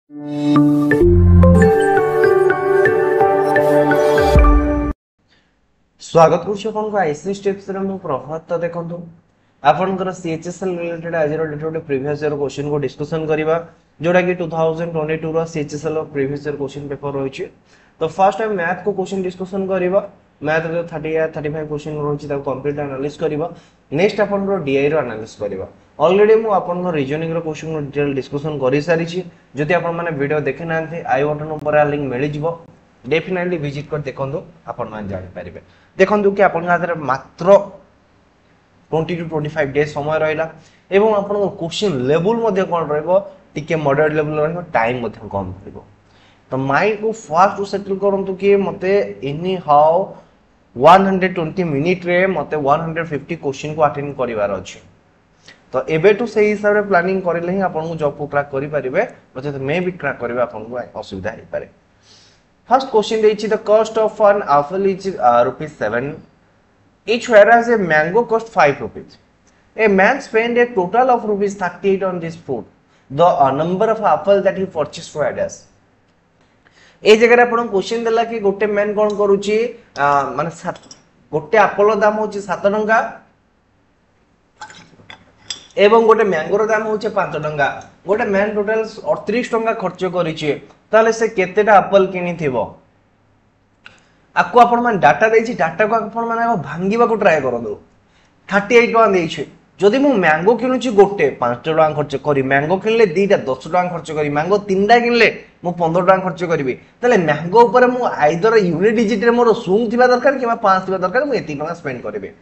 स्वागत करूँ IC steps प्रभात तो देखो आपनकर सीएचएसएल रिलेटेड आज डेट प्रीवियस ईयर क्वेश्चन को डिस्कशन करबा जोड़ा कि 2022 रो CHSL previous year question paper रही। तो फर्स्ट टाइम मैथ को क्वेश्चन डिस्कशन करबा मैथ रे 30 या 35 क्वेश्चन रही ताको कंप्लीट एनालिसिस करबा। नेक्स्ट आपनकर डीआई रो एनालिसिस करबा। ऑलरेडी मु आपनकर रीजनिंग रो क्वेश्चन को डिटेल डिस्कशन करि सारी छी। जदि आपन माने वीडियो देखे नांथे आई बटन ऊपर लिंक मिलि जिवो डेफिनेटली विजिट कर देखंतु आपन मान जानि पारिबे। देखंतु कि आपन हाथ रे मात्र 20 to 25 डेज समय रहिला एवं आपन क्वेश्चन लेवल मध्ये कोन रहबो टिके मॉडरेट लेवल रहबो टाइम मध्ये कम रहबो। तो माइंड को फास्ट टू सेटल करंतु कि मते एनी हाउ 120 मिनिट रे मते 150 क्वेश्चन को अटेंड करिवार अछि। तो एबे टू सही हिसाब रे प्लानिंग करिले ही आपन को जॉब को क्रैक करि परिबे नचे मे भी क्रैक करिवे आपन को असुविधा हे पारे। First question is the cost of an apple is ₹7 each, whereas a mango cost ₹5. A man spent a total of ₹38 on this fruit. The number of apple that he purchased for others. ए जगह आपण question देला कि गोटे man कोन करूची माने गोटे Apple दाम होची 7 टंका एवं गोटे मैंगोर दाम होचे 5 टंका। गोटे मैन टोटल 38 टंका खर्च करिचे ताले से केतेटा एप्पल किनी थिबो आको आपण मान डाटा देछि। डाटा को आपण माने भांगीबा को ट्राई करदो। 38 टंका देछि जदि मु मैंगो किनुची गोटे 5 टंका खर्च करी मैंगो किनले दीटा 10 टंका खर्च करी मैंगो तीनटा किनले मु 15 टंका खर्च करबी ताले मैंगो ऊपर मु आइदर यूनिट डिजिट रे मोर सुंग थिबा दरकार किबा 5 थिबा दरकार मु एती टंका स्पेंड करबे।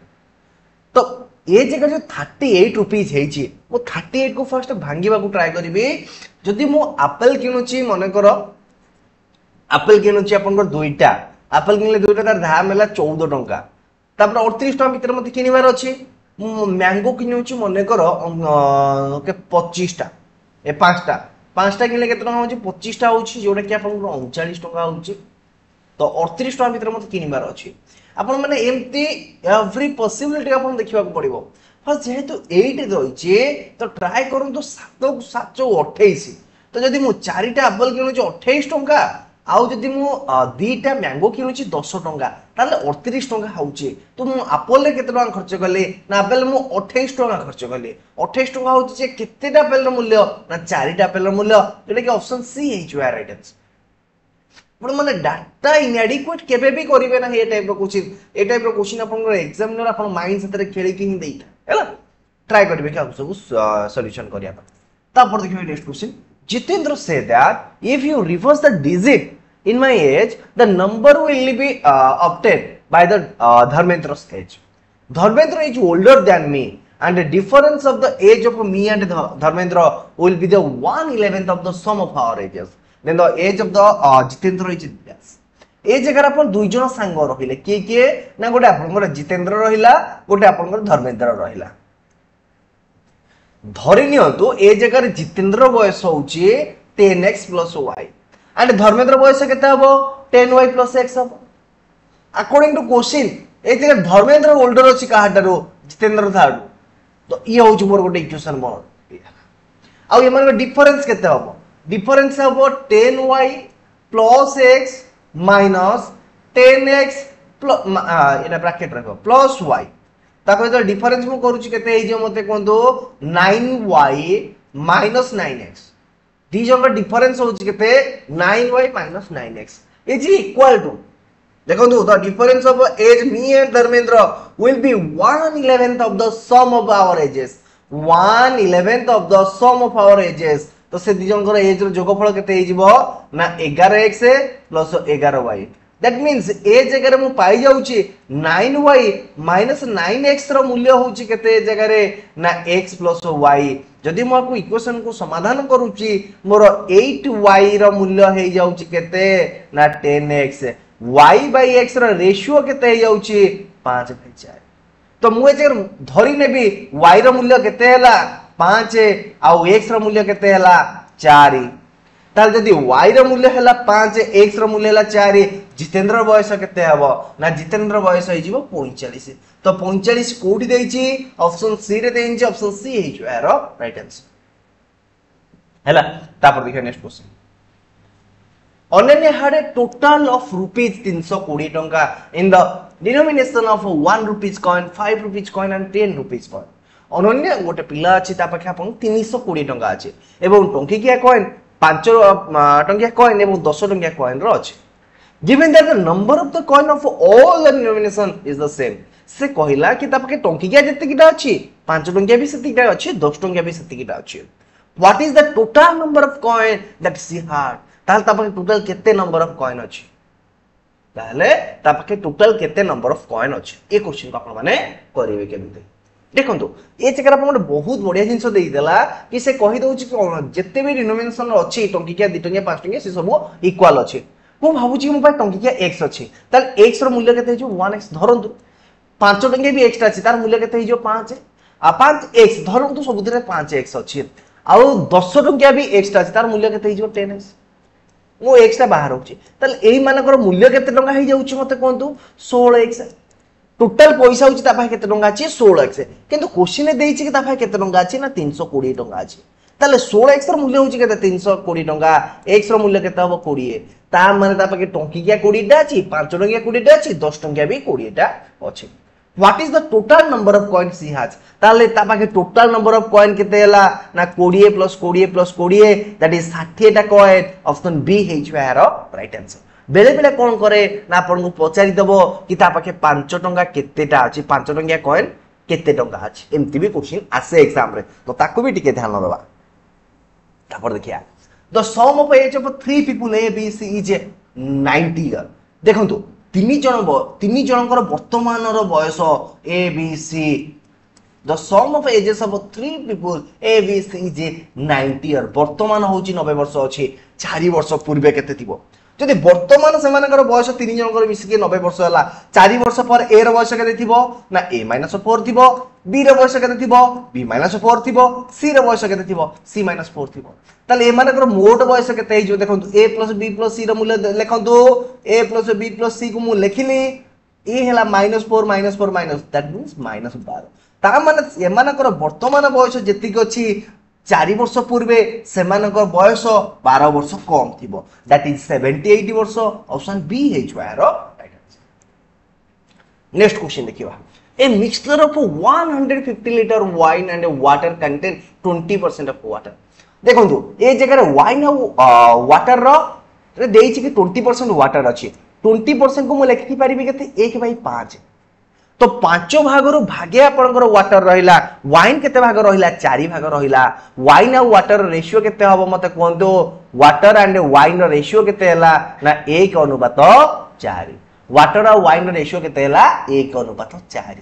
तो ये जगह जो 38 रुपीस है मु 38 को फर्स्ट भांगीबा को ट्राई करबी। जदि मु एप्पल किनुची माने करो एप्पल किनुची आपनकर दुईटा एप्पल किनले दुईटा तार दाम होला 14 टंका तापर 38 टंका भीतर मते किनिबार अछि। मु मैंगो किनुची माने करो के 25 टा ए पांचटा किनले केते टंका होची 25 टा होची जोटा कि आपनकर 39 टंका होची। तो 38 टंका भीतर मते किनिबार अछि। आपण माने एम्ति एवरी पॉसिबिलिटी आपण देखिबा को पड़िबो। फर्स्ट जेहेतु 8 रहिचे तो ट्राई करन तो 7 7 28। तो जदि मु चारिटा एप्पल किनुची 28 टंका आउ जदि मु दीटा मैंगो किनुची 10 टंका ताले 38 टंका होची। तो मु एप्पल रे केते टंका खर्च करले ना एप्पल मु 28 टंका खर्च करले। 28 टंका होची जे केतेटा एप्पल रो मूल्य ना चारिटा एप्पल रो मूल्य जेटा कि option see his right answer. माने डाटा इनएडिक्वेट केबे भी करिवे ना ए टाइप रो क्वेश्चन अपन एग्जामिनर अपन माइंड से खेली कि ही देइता हैला ट्राई करिवे कि सब सॉल्यूशन करिया। तापर देखिबे next question. Jitendra say that if you reverse the digit in my age the number will be obtained by the Dharmendra's age. Dharmendra is older than me and the difference of the age of me and Dharmendra will be the 1/11th of the sum of our ages. Then the age of the Jitendra is this. ए जगह अपन दुई जन सांग रहिले के ना गोटे आपनकर जितेंद्र रहिला गोटे आपनकर धर्मेंद्र रहिला। धरि नियंतु ए जगह जितेंद्र बयस होची 10x + y एंड धर्मेंद्र बयस केते हबो 10y + x हबो। अकॉर्डिंग टू क्वेश्चन ए जगह धर्मेंद्र ओल्डर अछि काहाटारो जितेंद्र थाडू। तो ई होची मोर गोटे इक्वेशन मोर आ ए मन डिफरेंस केते हबो डिफरेंस हबो 10y + x minus 10x एटा ब्रैकेट रखो प्लस y ताको जो डिफरेंस मु करूची केते हे जे मते कोंदो 9y minus 9x दी जंग डिफरेंस होची केते 9y minus 9x is equal to देखो the difference of age me and Dharmendra will be 1/11th of the sum of our ages 1/11th of the sum of our ages। तो से दी जंगर as रो जोगफल केते हे जिवो ना 11x + 11y। That means ए जगह मु पाई जाउची 9y - 9x रो मूल्य होची केते जगह रे ना x + y। जदि मु आपको इक्वेशन को समाधान करूची मोर 8y रो मूल्य हे जाउची केते ना 10x y/x रो रेशियो केते हे जाउची 5/4। तो मु ए जगह धरि नेबी y रो मूल्य केते हैला 5 आउ x रो मूल्य केते हैला 4। ताल जदि y रो मूल्य हैला 5 x रो मूल्य हैला 4 जितेंद्र बयस केते हबो ना जितेंद्र बयस हे जिवो 45। तो 45 कोठी देइची ऑप्शन सी रे देइची ऑप्शन सी हे जो एरो राइट आंसर हैला। तापर देखियो next question. Ananya had a total of rupees 320 टंका in the denomination of 1 rupees coin, 5 rupees coin and 10 rupees coin. Ananya गोटे पिला अछि ता पाखे आपन 320 टंका अछि एवं टंकिकिया कॉइन 5 टंकिया कॉइन एवं 10 टंकिया कॉइन रो अछि. Given that the number of the coin of all the denomination is the same, से कहिला कि ता पाखे टंकिकिया जते किटा अछि 5 टंकिया भी सेतिकिटा अछि 10 टंकिया भी सेतिकिटा अछि. What is the total number of coin that she had? ताले ता पाखे टोटल केते नंबर ऑफ कॉइन अछि. ताले ता पाखे टोटल केते नंबर ऑफ कॉइन अछि. ए क्वेश्चन को आपण माने करिवे केमिते देखंतु ए जगह आपण बहुत बढ़िया जिंस देई देला कि से कहि दउछि कि जते भी डिनोमिनेशन अछि टंकिकिया 2 टंकिया 5 टंकिया से सब इक्वल अछि. मु भाबुछि कि मु पाए टंकिकिया x अछि ताले x रो मूल्य केते हिजो 1x धरंतु 5 टंकिया भी x अछि तार मूल्य केते हिजो 5 आ 5x धरंतु सबुदिने 5x अछि आ 10 टंकिया भी x अछि तार मूल्य केते हिजो 10x मो x ता बाहर होछि ताले एही मानकर मूल्य केते टंका हे जाउछि मते कोंतु 16x टोटल पैसा होछि ता पाए केते टंका अछि 16x किंतु क्वेश्चन ने देइछि कि ता पाए केते टंका अछि ना 320 टंका अछि ताले 16x रो मूल्य होछि केते 320 टंका x रो मूल्य केते हबो 20 ता माने ता पाए टंकिया 20 टा अछि 5 टंकिया 20 टा अछि 10 टंकिया भी 20 टा अछि. What is the total number of coins she has? ताले ता पाखे total number of coin केते हला ना 20 plus 20 plus 20 that is 60 टा coin. Option B हेइछ यार राइट आंसर. बेले बेले कोन करे ना आपन को पचारि दबो कि ता पाखे 5 टंका केतेटा अछि 5 टंकिया कॉइन केते टंका अछि एम्ति भी क्वेश्चन आसे एग्जाम रे तो ताको भी टिके ध्यान दबा. तापर देखिया the sum of age of 3 people A B C is 90 year. देखंतु तीन जनकर वर्तमान बयस A B C the sum of ages of 3 people A B C is 90 year वर्तमान होची 90 वर्ष अछि 4 वर्ष पूर्वे केते थिबो जदि वर्तमान से मानकर बयस तीन जनकर मिसी के 90 वर्ष हला 4 वर्ष पर ए रो बयस केते थिबो ना a - 4 थिबो b रो बयस केते थिबो b - 4 थिबो c रो बयस केते थिबो c - 4 थिबो ताले ए मानकर मोट बयस केते हिजो देखंतु a + b + c रो मूल्य लेखंतु a + b + c को मु लेखिली ए हला -4 - 4 - दैट मींस -12 ता माने ए मानकर वर्तमान बयस जेतिक अछि 4 वर्ष पूर्वे से मानकर बयस 12 वर्ष कम थिबो दैट इज 78 वर्ष. ऑप्शन बी हेइछ यार राइट आंसर. नेक्स्ट क्वेश्चन देखिबा a mixture of 150 liter wine and water contain 20% of water. देखंतु ए जगह रे वाइन और वाटर रो रे देइछि कि 20% वाटर अछि 20% को मु लिखि परिबि केते 1/5 तो 5 भाग रु भागे आपनकर वाटर रहिला वाइन केते भाग रहिला 4 भाग रहिला वाइन और वाटर रेशियो केते हबो मते कोंतो वाटर एंड वाइन रो रेशियो केते हला ना 1:4 वाटर और वाइन रो रेशियो केते हला 1:4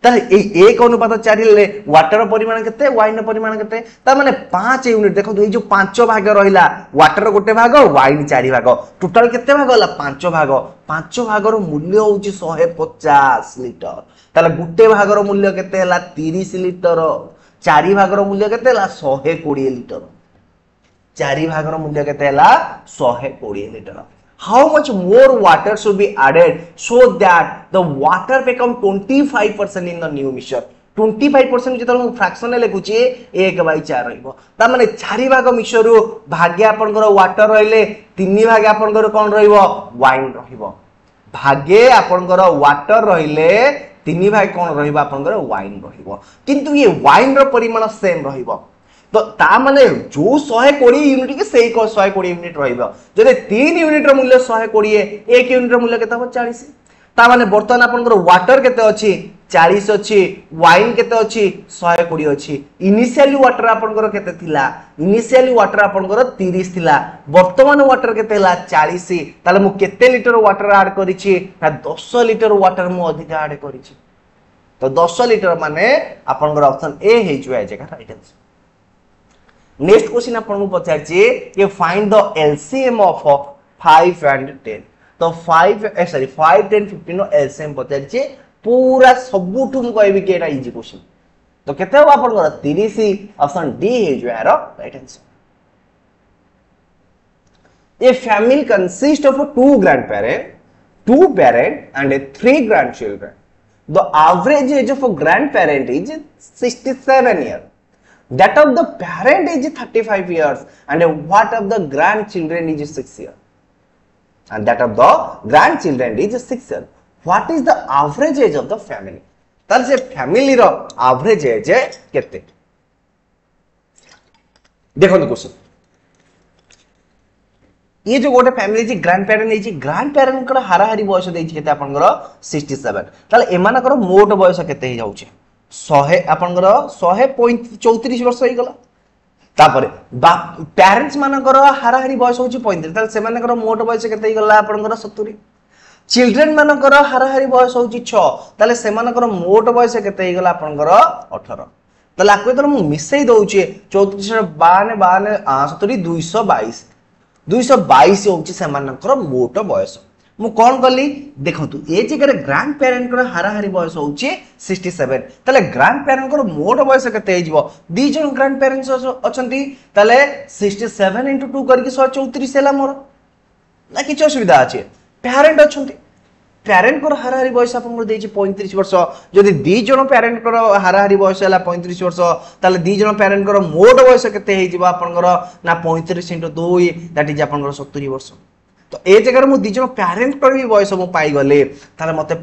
ताले ए 1:4 ले वाटर परिमाण केते वाइन परिमाण केते ता माने 5 यूनिट देखो ए जो 5 भाग रहिला वाटर गोटे भाग वाइन 4 भाग टोटल केते भाग होला 5 भाग रो मूल्य होची 150 लीटर ताले गुटे भाग रो मूल्य केते हला 30 लीटर 4 भाग रो मूल्य केते हला 120 लीटर 4 भाग रो मूल्य केते हला 120 litre. How much more water should be added so that the water become 25% in the new mixture? 25% जेतल fraction लेखुची 1/4 रहइबो ता माने 4 भाग मिक्सचर रु भाग्य आपनकर वाटर रहले 3 भाग आपनकर कोन रहइबो वाइन रहइबो भाग्य आपनकर वाटर रहले 3 भाग कोन रहइबो आपनकर वाइन रहइबो किंतु ये वाइन रो परिमाण सेम रहइबो तो ता माने जो 120 यूनिट के सेही 120 यूनिट रहइबो जदि 3 यूनिट रो मूल्य 120 1 यूनिट रो मूल्य केते हो 40 ता माने वर्तमान आपनकर वाटर केते अछि 40 अछि वाइन केते अछि 120 अछि इनिशियली वाटर आपनकर केते थिला इनिशियली वाटर आपनकर 30 थिला वर्तमान वाटर केते हला 40 ताले मु केते लीटर वाटर ऐड करिछि ना 10 लीटर वाटर मु अधिक ऐड करिछि तो 10 लीटर माने आपनकर ऑप्शन ए हे जो है जगह राइट आंसर. नेक्स्ट क्वेश्चन आपन को पचार छी कि find the LCM of 5 and 10 तो 5 10 15 नो एलसीएम पचार छी पूरा सबुठु म कहबी कि एटा इजी क्वेश्चन तो केते हो आपन को 30 ऑप्शन डी हे जो यार right answer. A family consists of 2 grandparents, 2 parents and 3 grandchildren. The average age of a grandparent is 67 years. that of the parent is 35 years and what of the grandchildren is 6 years, and that of the grandchildren is 6 years. What is the average age of the family? तार से family रो average age केते देखो question ये जो गोटे family जी grand parent नेची grand parent कर हाराहारी बयस देछि केते आपनकर 67 ताले एमानकर मोट बयस केते हो जाउचे 100 आपनकर 134 वर्ष होई गला तापरे पेरेंट्स मानकर हाराहारी बयस होची 35 ताले से मानकर मोट बयस केते गला आपनकर 70 चिल्ड्रेन मानकर हाराहारी बयस होची 6 ताले से मानकर मोट बयस केते गला आपनकर 18 ताले आको तो मु मिसई दउचे 34 52 70 222 222 होची से मानकर मोट बयस मु कोन कली देखंतु ए जगह ग्रांड पेरेंट कर हाराहारी बयस होची 67 ताले ग्रांड पेरेंट कर मोट बयस केते हिजबो दी जन ग्रांड पेरेंट्स अछंती ताले 67 * 2 करके 134 हैला मोर ना किछ असुविधा अछि पेरेंट अछंती पेरेंट को हाराहारी बयस आपन देछि 35 वर्ष जदि दी जन पेरेंट को हाराहारी बयस हैला 35 वर्ष ताले दी जन पेरेंट को मोट बयस केते हिजबो आपन ना 35 * 2 दैट इज आपन 70 वर्ष तो ए जगह मु दी जन पेरेंट को भी बयस मु पाई गले ताले मते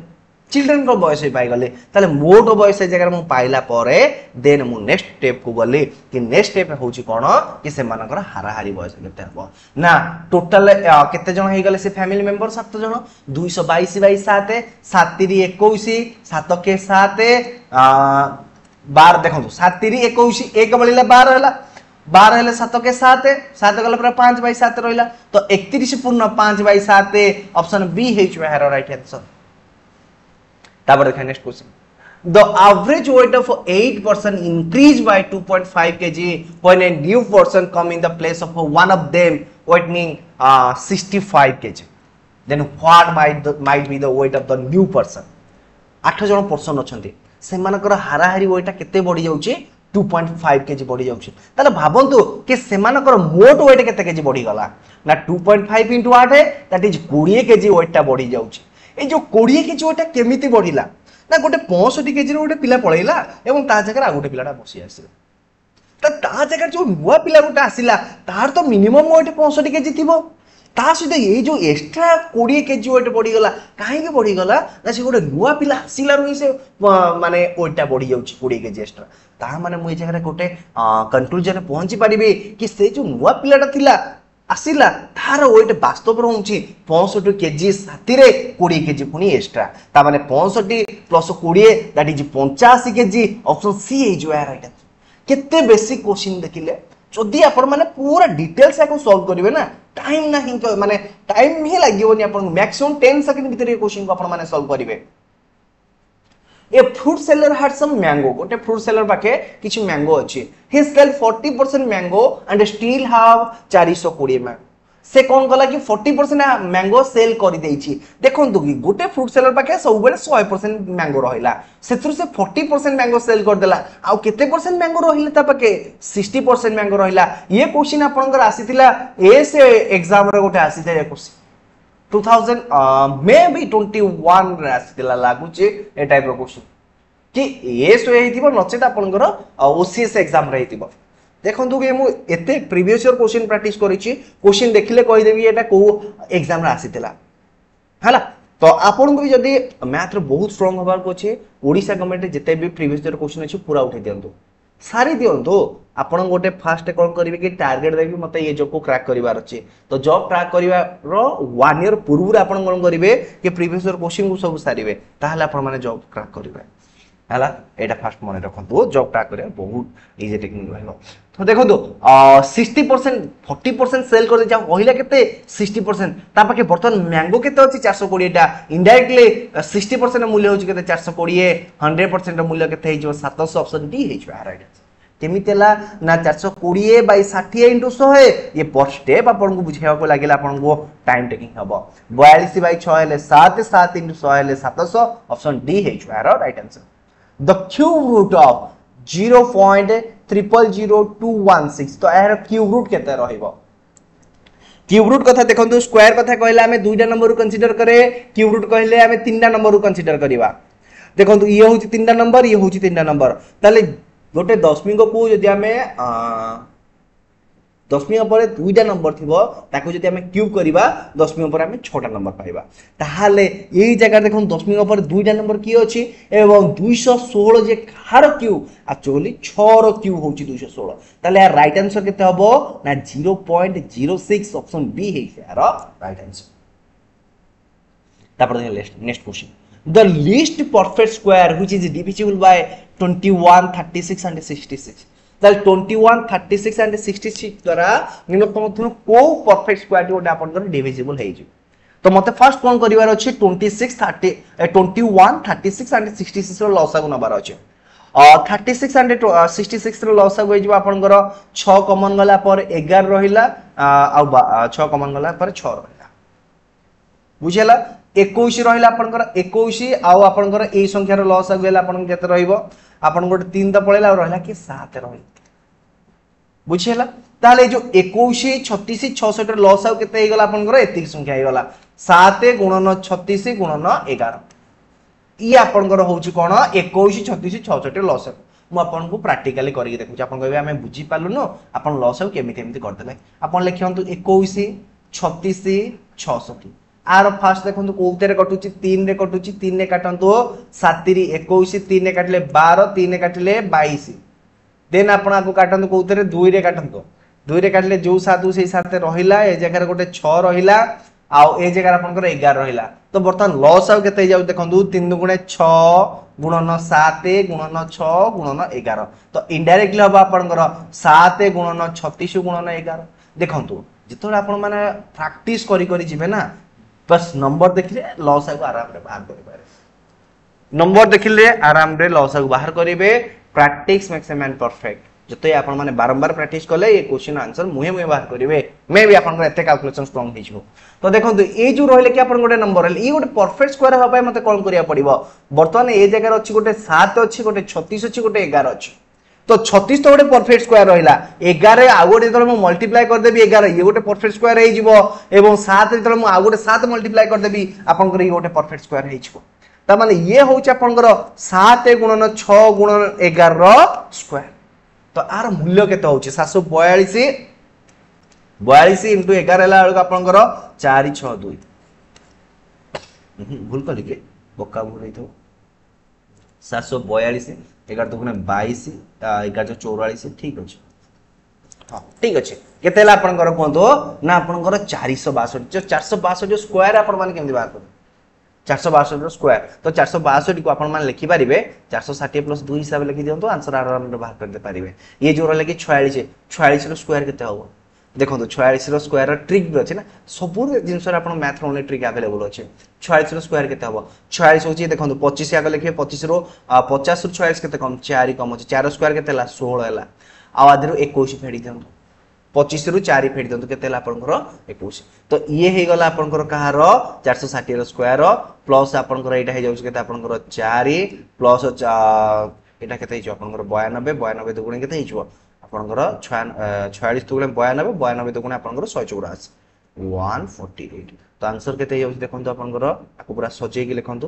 चिल्ड्रन को बयस पाई गले ताले मोट बयस जगह मु पाइला परे देन मु नेक्स्ट स्टेप को गले कि नेक्स्ट स्टेप होची कोन कि से मानकर हाराहारी बयस केते हबो ना टोटल केते जन हे गले से फैमिली मेंबर 7 जन 222 बाई 7 7 * 21 7 के 7 12 देखंतु 7 * 21 एक बळिला 12 हैला 12 हेले 7 के 7 7 गला पर 5 बाई 7 रहिला तो 31 पूर्ण 5 बाई 7 ऑप्शन बी हेच हेरो राइट आंसर तापर देखा next question the average weight of 8% increase by 2.5 kg when a new person come in the place of one of them weight mean 65 kg then what might be the weight of the new person 8 जन person अछंती से मानकर हाराहारी wait केते बढ़ी जाउची 2.5 kg बढ़ी जाउची ताले भाबंतु कि से मानकर मोट वेट केते kg बढ़ी गला ना 2.5 * 8 दैट इज 20 kg वेट ता बढ़ी जाउची ए जो 20 kg वेट केमिति बढ़िला ना गोटे 65 kg रो गोटे पिला पळैला एवं ता जगह आ गोटे पिलाटा बसी आसिला ता जगह जो नुवा पिला गोटे आसिला तार तो मिनिमम वेट 65 kg थिबो ता सहित ये जो एक्स्ट्रा 20 kg वेट बढ़ी गला काहे के बढ़ी गला ना से गोटे नुवा पिला आसिला रो से माने वेटटा बढ़ी जाउची 20 kg एक्स्ट्रा ता माने मु ए जगह गोटे कंक्लूजन पहुंची परिबे कि से जो नुवा पिलाटा थिला आसिला तार वेट वास्तव रहउची 65 kg साथी रे 20 kg पुनी एक्स्ट्रा ता माने 65 + 20 that is 85 kg option C हे जो राइट केते बेसिक क्वेश्चन देखिले जदि आपण माने पूरा डिटेल्स को सॉल्व करिवे ना टाइम नाही माने टाइम ही लागिवनी आपण मैक्सिमम 10 सेकंड भीतर ये क्वेश्चन को आपण माने सॉल्व करिवे a fruit seller had some mango गोटे फ्रूट सेलर पाखे किछि मैंगो अछि he sell 40% mango and still have 420 mango से कोन गला कि 40% मैंगो सेल करि देछि देखंतु कि गोटे फ्रूट सेलर पाखे सब बेले 100% मैंगो रहिला सेथुर से 40% मैंगो सेल कर देला आ केते परसेंट मैंगो रहिला ता पाखे 60% मैंगो रहिला ये क्वेश्चन आपनकर आसीतिला ए से एग्जाम रे गोटे आसीते क्वेश्चन 2000 मे बी 21 रे आसीतिला लागु जे ए टाइप रो क्वेश्चन कि ए सो हेतिबो नचेत आपनकर ओसीएस एग्जाम रे हेतिबो देखंतु कि मु एते प्रीवियस ईयर क्वेश्चन प्रैक्टिस करिछि क्वेश्चन देखिले कहि देबी एटा को एग्जाम रे आसीतिला हला तो आपन को भी जदी मैथ रे बहुत स्ट्रांग होबार को छै ओडिसा गवर्नमेंट जते भी प्रीवियस ईयर क्वेश्चन अछि पूरा उठै दियंतु सारी दियंतु आपण गोटे फास्ट कोन करिवे कि टारगेट देबी मते ये जॉब को क्रैक करिवार अछि तो जॉब क्रैक करिवा रो 1 ईयर पूर्व आपण कोन करिवे कि प्रीवियस ईयर क्वेश्चन को सब सारिवे ताहले आपण माने जॉब क्रैक करिवे हला एटा फास्ट मन रखंतु जॉब क्रैक करिया बहुत इजी टेक्निक रहलो तो देखंतु 60% 40% सेल कर जा पहिला केते 60% ता पाके बर्तन मैंगो केते अछि 420 टा इनडायरेक्टली 60% मूल्य होछि केते 420 100% मूल्य केते हेजो 700 ऑप्शन डी हेजो राइट केमितेला ना 420 बाय 60 * 100 ये पर स्टेप आपन को बुझेवा को लागेला आपन को टाइम टेकिंग हबो 42 बाय 6 हेले 7 7 * 100 हेले 700 ऑप्शन डी हेजो right answer the cube root of 0.000216 तो एहर क्यूब रूट केते रहइबो क्यूब रूट कथा देखंतु स्क्वायर कथा कहले हमें दुईटा नंबर को कंसीडर करे क्यूब रूट कहले हमें तीनटा नंबर को कंसीडर करिवा देखंतु ये होची तीनटा नंबर ये होची तीनटा नंबर ताले गोटे दशमिक को जदि आम दशमिक पर दुईटा नंबर थी ताको जदि आम क्यूब करवा दशमिक पर आम 6टा नंबर पाइबा ताहाले यही जगह देखो दशमिक पर दुईटा नंबर किए अच्छी एवं 216 जे कार क्यूब एक्चुअली 6 रो क्यूब होची 216 ताले यार राइट आंसर केते हबो ना 0.06 ऑप्शन बी है यार राइट आंसर। तापर next question the least perfect square which is divisible by 21 36 and 66 ताले 21 36 एंड 66 द्वारा निम्नतम मध्यम को परफेक्ट स्क्वायर गोटे आपन डिविजिबल हे जे तो मते फर्स्ट कोन करिवार अछि 21 36 एंड 66 रो लसागु नबार अछि 36 एंड 66 रो लसागु हे जिबा आपन 6 कॉमन गला पर 11 रहिला आ 6 कॉमन गला पर 6 रहिला बुझेला 21 रहिला आपन 21 आ आपन ए संख्या रो लसागु हेला आपन केते रहिबो आपन गोटे 3 त पळेला और रहिला कि 7 रहिला बुझेला ताले जो 21 36 66 रो लसागु केते हे गला आपन एतिक संख्या हे गला 7 गुणन 36 गुणन 11 ये आपनकर होउची कोन 21 36 66 लॉस मु आपन को प्रैक्टिकली करी देखु आपन कहबे हमें बुझी पालु न आपन लॉस केमिति एमिति कर देले आपन लिखंतु 21 36 66 आर फास्ट देखंतु कोउतेरे कटुची 3 रे कटुची 3 रे काटंतु 7 री 21 3 रे काटले 12 3 रे काटले 22 देन आपन आको काटंतु कोउतेरे 2 रे काटंतु 2 रे काटले जो 7 से 7 रहिला ए जगह रे गोटे 6 रहिला आउ ए जगह आपनकर 11 रहिला तो बर्तमान लॉस आउ केते जाउ देखंतु 3 गुणे 6 गुणन 7 गुणन 6 गुणन 11 तो इनडायरेक्टली हबा आपनकर 7 गुणन 36 गुणन 11 देखंतु जेतोला आपन माने प्रैक्टिस करी करी जिवे ना बस नंबर देखले लॉस आउ आराम रे बाहर करि पारे नंबर देखले आराम रे लॉस आउ बाहर करिवे practice makes a man perfect जते आपण माने बारंबार प्रैक्टिस कले ये क्वेश्चन आंसर मुहे मुहे बाहर करिवे मे भी आपण एते कैलकुलेशन स्ट्रांग हिजो तो देखंतु ए जो रहले कि आपण गोटे नंबर हल ई गोटे परफेक्ट स्क्वायर हबा मते कोन करिया पड़िबो वर्तमान ए जगह अछि गोटे 7 अछि गोटे 36 अछि गोटे 11 अछि तो 36 तो गोटे परफेक्ट स्क्वायर रहिला 11 आ गोटे जतले मु मल्टीप्लाई कर देबी 11 ये गोटे परफेक्ट स्क्वायर हे जिवो एवं 7 जतले मु आ गोटे 7 मल्टीप्लाई कर देबी आपण कर ई गोटे परफेक्ट स्क्वायर हे जिवो त माने ये होउछ आपण 7 गुणन 6 गुणन 11 रो स्क्वायर तो आर मूल्य केते होउछ 742 42 इंटू 11 ला बेलक आपनकर 462 भूल कली के बक्का भूल हेतो 742 11 तो 22 11 44 ठीक अछि हां ठीक अछि केते ला आपनकर कोंतो ना आपनकर 462 जो 462 जो स्क्वायर आपन माने केमि बात कर 462 रो स्क्वायर तो 462 को आपण मान लिखि पारिबे 460 प्लस 2 हिसाब लिखि दियंतो आंसर आराम रे बाहर कर दे पारिबे ये जो रहले कि 46 रो स्क्वायर केते होबो देखंतु 46 रो स्क्वायर रो ट्रिक भी अछि ना सबु जिंस रे आपण मैथ रो ओनली ट्रिक अवेलेबल अछि 46 रो स्क्वायर केते होबो 46 होची देखंतु 25 आगे लिखे 25 रो 50 रो 46 केते कम 4 कम अछि 4 रो स्क्वायर केते ला 16 हैला आ आदिरो 21 फेडी दियंतु 25 रु 4 फेडी दियंतु केते ला आपनकर 21 तो ये हे गला आपनकर कहार 460 रो स्क्वायर प्लस आपनकर एटा हे जाउछ केते आपनकर 4 प्लस एटा केते हिजो आपनकर 92 92 दुगुणे केते हिजो आपनकर 46 दुगुणे 92 92 दुगुणे आपनकर 184 148 तो आंसर केते जाउछ देखंतु आपनकर आको पूरा सजेय के लिखंतु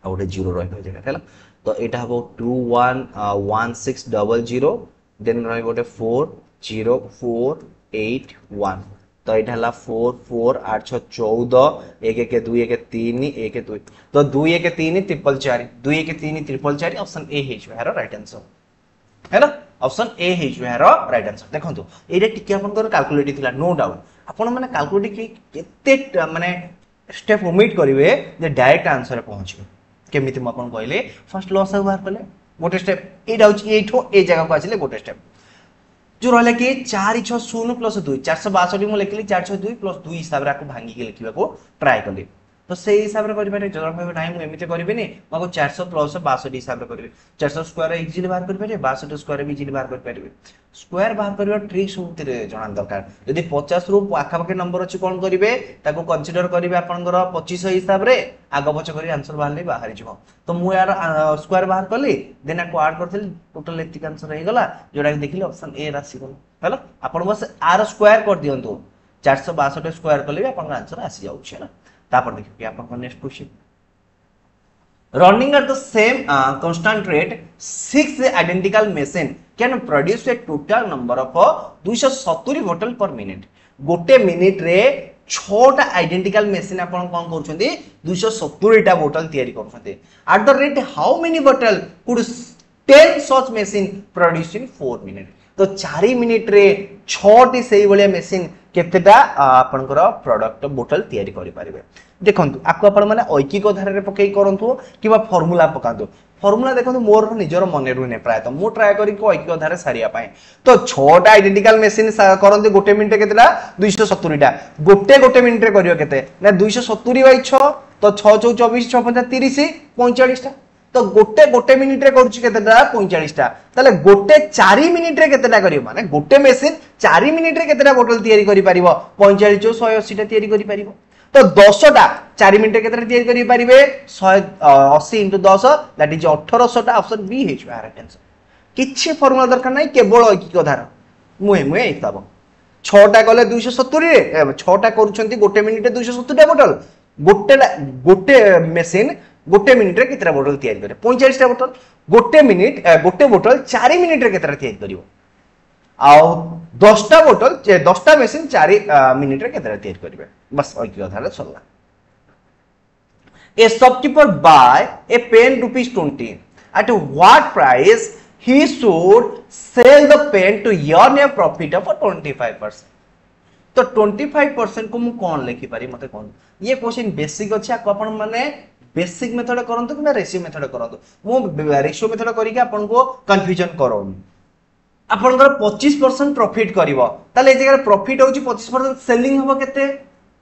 आ ओटे 0 रहबे जगह हैला तो एटा हबो 211600 देन रहबो ओटे 40481 तो ये हला 4 4 8 6 14 1 1 2 1 3 1 2 तो 2 1 3 ट्रिपल 4 2 1 3 ट्रिपल 4 ऑप्शन ए हे जो है राइट आंसर है ना ऑप्शन ए हे जो है राइट आंसर देखंतु एटा टिके आपन कैलकुलेट थिला नो डाउट आपन माने कैलकुलेट की केते माने स्टेप ओमिट करिवे जे डायरेक्ट आंसर रे पहुंचबे केमिति म आपन कहले फर्स्ट लॉस बाहर करले गोटे स्टेप ए डाउच एठो ए जगह को आछले गोटे स्टेप जो रहले कि 460 प्लस 2 462 मु लिखली 462 प्लस 2 हिसाब रे आको भांगी के लिखिबा को ट्राई करली तो से हिसाब रे करिबे जरा भाई टाइम एमिते करिबेनी मको 400 प्लस 62 हिसाब रे करिबे 400 स्क्वायर इजीली बाहर कर पारे 62 स्क्वायर भी इजीली बाहर कर पारे स्क्वायर बाहर करबा ट्रिक सुते रे जणा दरकार यदि 50 रु आखा पाखे नंबर अछि कोन करिवे ताको कंसीडर करिवे आपनकर 25 हिसाब रे आगो पछ करी आंसर बाहरले बाहर जिवो तो मु यार स्क्वायर बाहर करली देन को ऐड करथि टोटल एतिक आंसर हे गला जोडा देखिले ऑप्शन ए राशि गला हैला आपन बस आर स्क्वायर कर दियंतु 462 स्क्वायर करले आपन आंसर आसी जाउ छै ना तापर देखियो कि आपन next question running at the same constant rate 6 identical machine can produce a total number of 270 bottle per minute गोटे मिनिट रे 6टा आइडेंटिकल मशीन आपण कोन करछन्ती 270 टा बोतल तयारी करछन्ती at the rate how many bottle could 10 such machine produce in 4 minute तो 4 minute रे 6 T सेही Ballia machine केतेटा आपनकर प्रोडक्ट बोतल तयारी करि परिबे देखंतु आपको आपण माने ऐकिक धारे रे पकई करंतु किबा फार्मूला पकांतु फार्मूला देखंतु मोर निजर मने रुने प्राय तो मो ट्राई करी को ऐकिक धारे सारिया पाए तो 6टा आइडेंटिकल मशीन करंतु गोटे मिनिट केतेटा 270 टा गोटे मिनिट रे करियो केते ना 270 बाय 6 तो 6 4 24 6 5 30 45 टा तो गोटे मिनिट रे करूची केतेटा 45 टा ताले गोटे 4 मिनिट रे केतेटा करियो माने गोटे मशीन 4 मिनिट रे केतेटा बोतल तयारी करि परिबो 45 180 टा तयारी करि परिबो तो 10 टा 4 मिनिट रे केतेटा तयारी करि परिबे 180 * 10 दैट इज 1800 टा ऑप्शन बी हे छुआ आंसर किछि फार्मूला दरकार नै केवल ऐकिक धार मुए हिसाब 6 टा गले 270 रे 6 टा करूछंती गोटे मिनिट रे 270 टा बोतल गोटे मशीन गोटे मिनिट रे केतरा बोतल तयारी करे 45 टा बोतल गोटे बोतल 4 मिनिट रे केतरा तयारी करिवो आउ 10 टा बोतल 10 टा मशीन 4 मिनिट रे केतरा तयारी करिवे बस ऐकिक धार चलला a shopkeeper buy a pen ₹20 at what price he should sell the pen to earn a profit of 25%. तो 25% को मु कौन लिखि पारि मते कोन ये क्वेश्चन बेसिक अछि आपण माने बेसिक मेथड करंतु कि रेशियो मेथड करंतु मु रेशियो मेथड करी के आपण को कंफ्यूजन करोन आपनकर 25% प्रॉफिट करिवो ताले ए जगह प्रॉफिट होची 25% सेलिंग होबो केते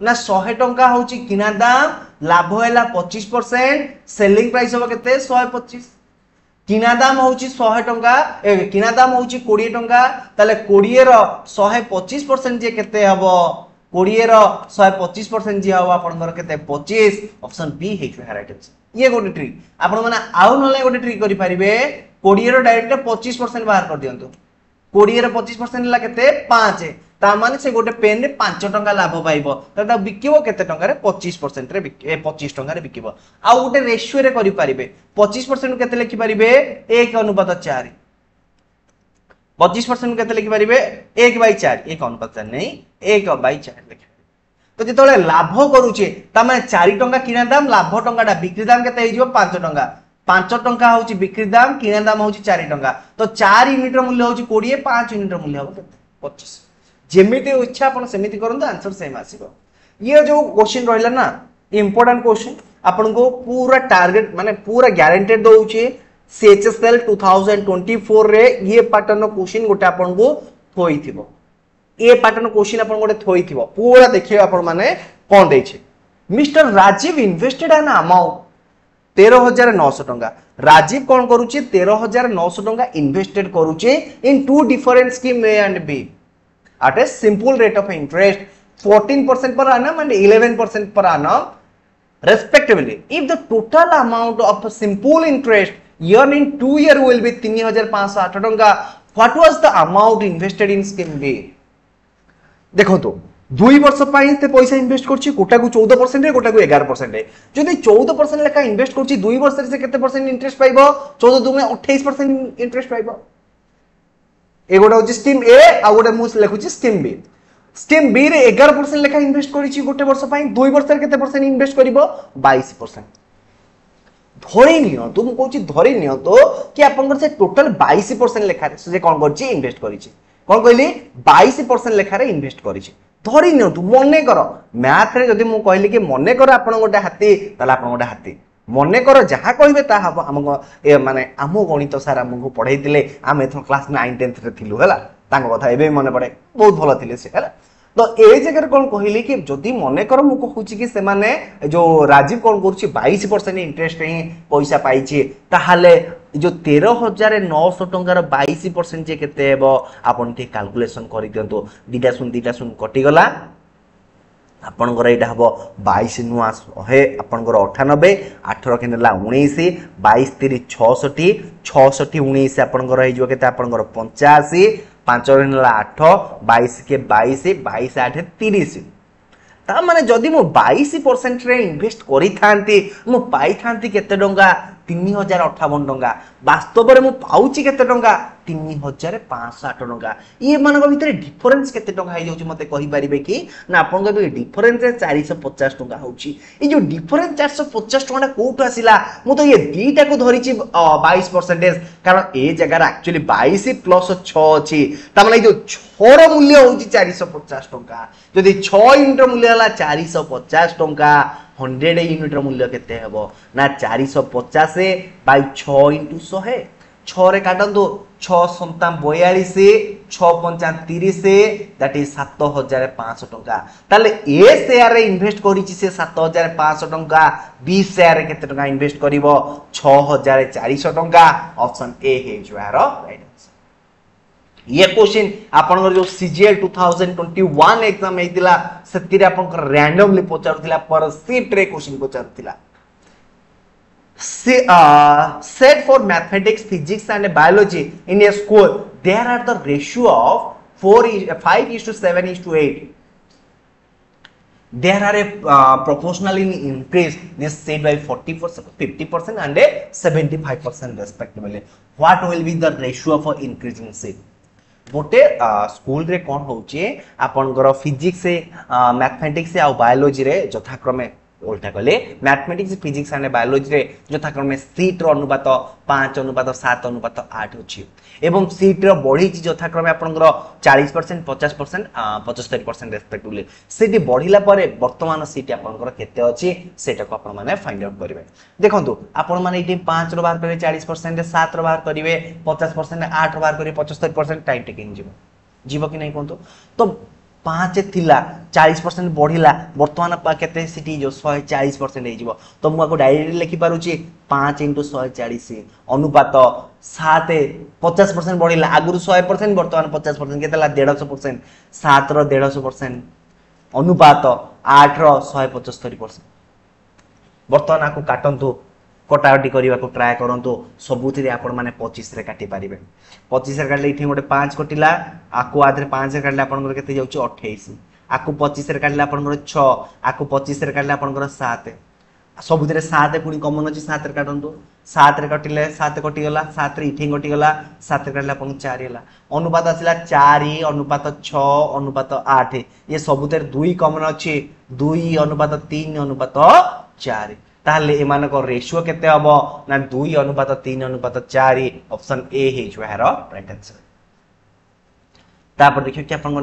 ना 100 टंका होची किना दाम लाभ हैला 25% सेलिंग प्राइस होबो केते 125 किना दाम होची 100 टंका किना दाम होची 20 टंका ताले 20 रो 125% जे केते हबो 20 रो 125% जे हबो आपनकर केते 25 ऑप्शन बी हे छु राइट आंसर ये गोटे ट्रिक आपण माने आउ नले गोटे ट्रिक करि परिबे 20 रो डायरेक्ट 25% बाहर कर दियंतु 20 रो 25% ला केते 5 ता माने से गोटे पेन रे 5 टंका लाभ पाइबो ता बिकिबो केते टंका रे 25% रे 25 टंका रे बिकिबो आ गोटे रेशियो रे करि परिबे 25% केते लिखि परिबे 1:4 25% केते लिखि परिबे 1/4 1:4 नहीं 1/4 लिखि तो जेतोले लाभ करूचे ता माने 4 टंका किना दाम लाभ टंकाटा बिक्री दाम केते हे जिवो 5 टंका 5 टंका होची बिक्री दाम किना दाम होची 4 टंका तो 4 यूनिट रो मूल्य होची 20 5 यूनिट रो मूल्य हो केते 25 जेमिति इच्छा आपण सेमिति करंतु आंसर सेम आसीबो ये जो क्वेश्चन रहला ना इंपोर्टेंट क्वेश्चन आपण को पूरा टारगेट माने पूरा गारंटेड दोउची सीएचएसएल 2024 रे ये पैटर्न क्वेश्चन गोटे आपण को थोइथिबो ए पैटर्न क्वेश्चन आपण गोटे थोइथिबो पूरा देखियो आपण माने कोन दैछे Mister Rajiv invested an amount 13900 टंका राजीव कोन करूची 13900 टंका इन्वेस्टेड करूची in two different scheme A and B at a simple rate of interest 14% per annum and 11% per annum respectively if the total amount of simple interest earned in 2 year will be 3508 टंका what was the amount invested in scheme B देखो तो 2 वर्ष पाई ते पैसा invest करछि कोटा को 14% रे कोटा को 11% रे जदी 14% लेखा इन्वेस्ट करछि 2 वर्ष रे से केते परसेंट इंटरेस्ट पाइबो 14 2 में 28% इंटरेस्ट पाइबो एगोटा होची स्कीम ए आ गोटे मु लिखुची स्कीम बी रे 11% लेखा इन्वेस्ट करिछि गोटे वर्ष पई 2 वर्ष रे केते परसेंट इन्वेस्ट करिवो 22% धरि नियो तुम कहूची धरि नियो तो कि आपन से टोटल 22% लेखा रे से कोन करछि इन्वेस्ट करिछि कोन कहली 22% लेखा रे इन्वेस्ट करिछि धरि नियो तू मने कर मैथ रे जदी मु कहली कि मने कर आपन गोटे हाथी ताला आपन गोटे हाथी मने कर जहा कहिबे ता हम माने आम गणित सार हमको पढ़ाई दिले आम एथो क्लास 9 10th रे थिलु हला तांको कथा एबे मने पड़े बहुत भलो थिले से हला तो ए जगह कोन कहली कि जदी मने कर मु कहूची कि से माने जो राजीव कोन करछि 22% इंटरेस्ट रे पैसा पाइछि ताहाले जो 13900 टंका रो 22% जे केते हेबो आपन ठी कैलकुलेशन करि दियंतो दीटा सुन कटि गला आपनकर एटा हबो 22 नुआ 100 आपनकर 98 18 के नेला 19 22 3 66 66 19 आपनकर हे जो केते आपनकर 85 5 रे नेला 8 22 के 22 22 8 30 ता माने जदि मु 22% रे इन्वेस्ट करि थांती मु पाई थांती केते डंगा 3058 टंका वास्तव रे मु पाउची केते टंका 3508 टंका ये मानक भितर डिफरेंस केते टंका हे जाउची मते कहि परिबे कि ना आपन के डिफरेंस 450 टंका होउची ए जो डिफरेंस 450 टंका कोउट आसिला मु तो ये दीटा को धरिची 22% कारण ए जगह एक्चुअली 22 प्लस 6 अछि ता माने जो 6 रो मूल्य होउची 450 टंका जदि 6 यूनिट रो मूल्य हला 450 टंका 100 यूनिट रो मूल्य केते हेबो ना 450 बाय 6 * 100 6 रे काटंदो 6 संता 42 6 पंचा 30 दैट इज 7500 टंका ताले ए शेयर रे इन्वेस्ट करिछि से 7500 टंका बी शेयर रे केते टंका इन्वेस्ट करिवो 6400 टंका ऑप्शन ए हे जोहारो राइट आंसर ये क्वेश्चन आपन जो सीजीएल 2021 एग्जाम हेतिला सेतिरे आपन रैंडमली पचारथिला पर सीट रे question पचारथिला said for mathematics, physics and biology in a school, there are the ratio of 5:7:8. There are a proportional in increase this said by 40%, 50% and 75% respectively. What will be the ratio for increasing seat? गोटे school रे कोन होचे आपनकर physics से mathematics से आ biology रे यथाक्रमे उल्टा कले mathematics physics and biology रे यथाक्रमे सीट रो अनुपात 5:7:8 अछि एवं सीट रो बढ़ी यथाक्रमे आपनकर 40% 50% 75% रेस्पेक्टिवली सीट बढ़िला परे वर्तमान सीट आपनकर केते अछि सेटा को आपन माने फाइंड आउट करिवे देखंतु आपन माने इटी 5 रो बाहर करे 40% 7 रो बाहर करिवे 50% 8 रो बाहर करिवे 75% टाइम टेकिंग जीवो कि नहीं कोंतो तो 5 थिला 40% बढ़िला वर्तमान केते सिटी जो 140% हे जीवो तो मु को डायरेक्टली लिखि पारुची 5 * 140 अनुपात 7 50% बढ़िला आगुरु 100% वर्तमान 50% केतेला 150% 7 रो 150% अनुपात 8 रो 175% वर्तमान को काटंतु कटाकटी करने को ट्राए करंतु सबुथिरे आपण माने 25 रे काटी पारिबे 25 रे काटले इथे गोटे 5 कटिला आकु आधरे 5 रे काटले आपण केते जाउची 28 आकु 25 रे काटले आपण 6 आकु 25 रे काटले आपण 7 सबुथिरे 7 पुनी कॉमन अछि 7 रे काटंतु 7 रे कटिले 7 कटि गला 7 रे इथे कटि गला 7 रे काटले आपण 4 हैला अनुपात आसिला 4 अनुपात 6 अनुपात 8 ये सबुथिरे 2 कॉमन अछि 2 अनुपात 3 अनुपात 4 ताले एमान को रेशियो केते हबो ना 2 अनुपात 3 अनुपात 4 ऑप्शन ए हे जो है राइट आंसर तापर देखियो कि आपन को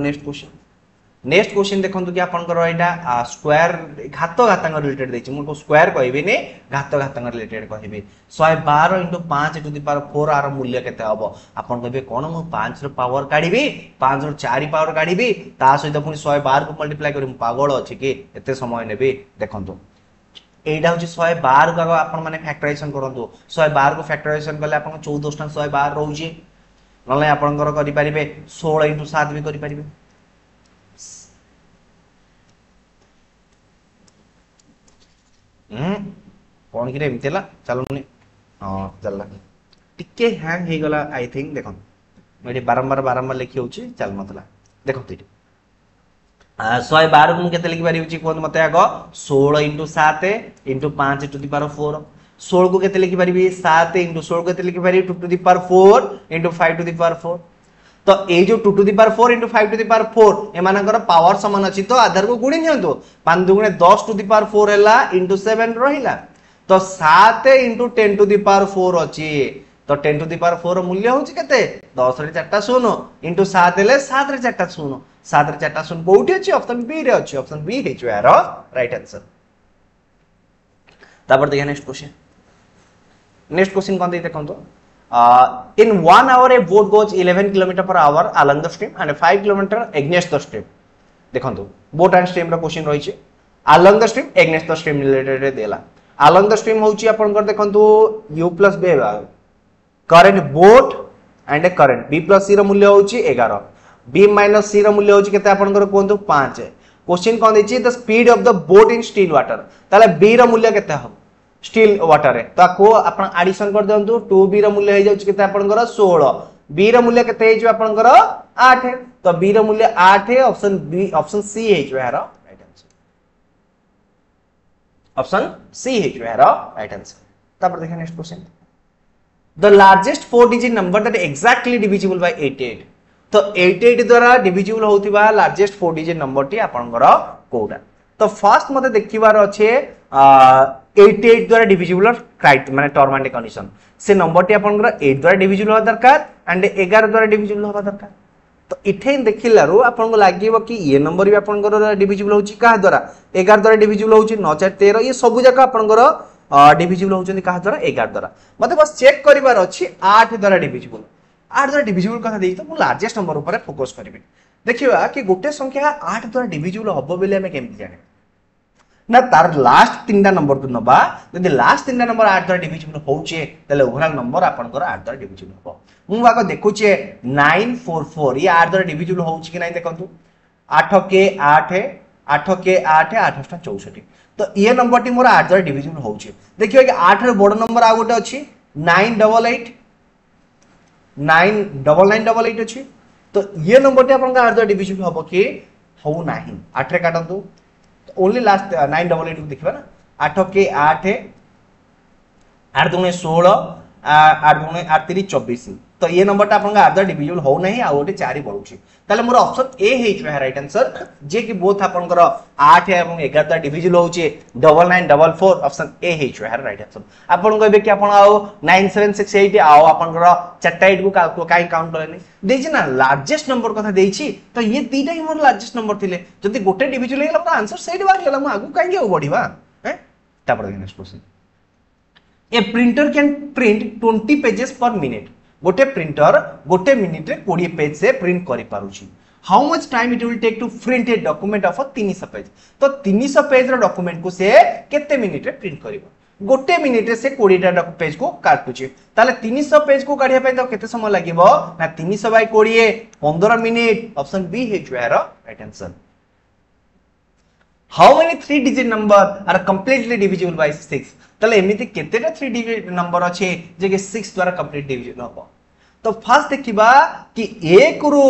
नेक्स्ट क्वेश्चन देखंतु कि आपन को एटा स्क्वायर घात घातांग रिलेटेड दैछि मु को स्क्वायर कहबे ने घात घातांग रिलेटेड कहबे 112 * 5 टू द पावर 4 आर मूल्य केते हबो आपन कहबे कोन मु 5 रो पावर काढिबी 5 रो 4 पावर काढिबी ता सहित पुनी 112 को मल्टीप्लाई करी पागल अछि कि एते समय नेबे देखंतु एटा होची 112 को आपण माने फैक्टराइजेशन करंतु 112 को फैक्टराइजेशन करले आपण 14 टा 112 रहउची नले आपण कर करि परिबे 16 * 7 भी करि परिबे कोन कि रे एमतेला चलुनी हां चलला टिके हैंग हे गला आई थिंक देखन मेडी बारंबार लिखि होची चल मतला देखो तो 112 को केते लिखि पारि होची कोन मते आगो 16 * 7 * 5 टू द पावर 4 16 को केते लिखि पारिबी 7 * 16 को केते लिखि पारि 2 to the power 4 * 5 to the power 4 तो ए जो 2 to the power 4 * 5 to the power 4 एमानकर पावर समान अछि तो आधार को गुणी नियंतु 5 दुगुणे 10 टू द पावर 4 हैला * 7 रहिला तो 7 * 10 टू द पावर 4 अछि तो 10 टू द पावर 4 मूल्य होछि केते 10 रे 4टा शून्य * 7 हेले 7 रे 4टा शून्य 7 रे 4टा शून्य कोठी अछि ऑप्शन बी रे अछि ऑप्शन बी हे जो यार राइट आंसर तापर देखा नेक्स्ट क्वेश्चन कोन दे देखंतो in 1 hour a boat goes 11 km per hour along the stream and 5 km against the stream देखंतो boat and stream रा क्वेश्चन रही छे along the stream against the stream related देला along the stream होची अपन कर देखंतो u plus b current boat and a current b plus c रा मूल्य होची 11 b minus c रा मूल्य होची केते अपन कर कोंतो 5 क्वेश्चन कोन देछि the speed of the boat in still water ताले b रा मूल्य केते हम स्टिल वाटर रे ताको अपन एडिशन कर देंतु 2b रा मूल्य हे जाउछ केते अपन कर 16 b रा मूल्य केते हे जो अपन कर 8 तो b रा मूल्य 8 है ऑप्शन बी ऑप्शन सी हे जो यार राइट आंसर ऑप्शन सी है यार राइट आंसर। तापर देखिए next question, the largest 4 digit number that exactly divisible by 88। तो 88 द्वारा डिविजिबल होतिबा लार्जेस्ट 4 डिजिट नंबर टी आपनकर कोडा। तो फर्स्ट मते देखिबार अछि 88 द्वारा डिविजिबल क्राइट माने टर्म एंड कंडीशन, से नंबर टी आपनकर 8 द्वारा डिविजिबल होबा दरकार एंड 11 द्वारा डिविजिबल होबा दरकार। तो इथे देखिलारु आपनको लागिबो कि ये नंबर भी आपनकर डिविजिबल होची का द्वारा 11 द्वारा डिविजिबल होची 9 4 13, ये सब जगह आपनकर डिविजिबल होचंदी का द्वारा 11 द्वारा। मते बस चेक करिवार अछि 8 द्वारा डिविजिबल, 8 द्वारा डिविजिबल कथा देई तो मु लार्जेस्ट नंबर ऊपर फोकस करिबे। देखिबा कि गोटे संख्या 8 द्वारा डिविजिबल हबो बेले हमें केमति जाने ना, तार लास्ट तीनटा नंबर तो नबा, यदि लास्ट तीनटा नंबर 8 द्वारा डिविजिबल होचे तले ओवरऑल नंबर आपनकर 8 द्वारा डिविजिबल हो। मु वाको देखुचे 944, ये 8 द्वारा डिविजिबल होची कि नै देखंतु, 8 के 8 8 के 8 8 64। तो ये नंबर टी मोर 8 द्वारा डिविजिबल होची। देखियो कि 8 रे बड़ नंबर आ गोटे अछि 988 99988 अछि। तो ये नंबर टी आपन 8 द्वारा डिविजिबल होबो कि हो नाही, 8 रे काटंतु, ओनली लास्ट 988 को देखिबा ना, 8 के 8 8 दुने 16 8 दुने 8 3 24। तो ये नंबर ता आपन 8 द्वारा डिविजिबल हो नाही, आ ओटे 4 बढुची। ताले मोर ऑप्शन ए हेच राइट आंसर, जे कि बोथ आपनकर 8 एवं 11 द्वारा डिविजिबल होची 9944, ऑप्शन ए हेच राइट आंसर। आपन कहबे कि आपन आओ 9768 आओ आपनकर 4टा 8 को काई काउंट करले देछि ना, लार्जेस्ट नंबर कथा देछि। तो ये तीटा ही मोर लार्जेस्ट नंबर थिले, जति गोटे डिविजिबल हेला मोर आंसर सेट बार गेला, मु आगु काई के बढ़िबा हैं। तापर next question, a printer can print 20 pages per minute. गोटे प्रिंटर गोटे मिनिट रे 20 पेज से प्रिंट करि पारुची। How much time it will take to print a document of 300 page. तो 300 पेज रो डॉक्यूमेंट को से केते मिनिट रे प्रिंट करिवो, गोटे मिनिट रे से 20 टा पेज को काटुची। ताले 300 पेज को काढिया पय तो केते समय लागिवो ना, 300 बाय 20 15 मिनिट, ऑप्शन बी हे यार right answer. How many 3 digit number are completely divisible by 6। तले एमिति केतेटा 3 डिजिट नंबर अछि जे कि 6 द्वारा कंप्लीट डिविजन हो। तो फर्स्ट देखिबा कि 1 रु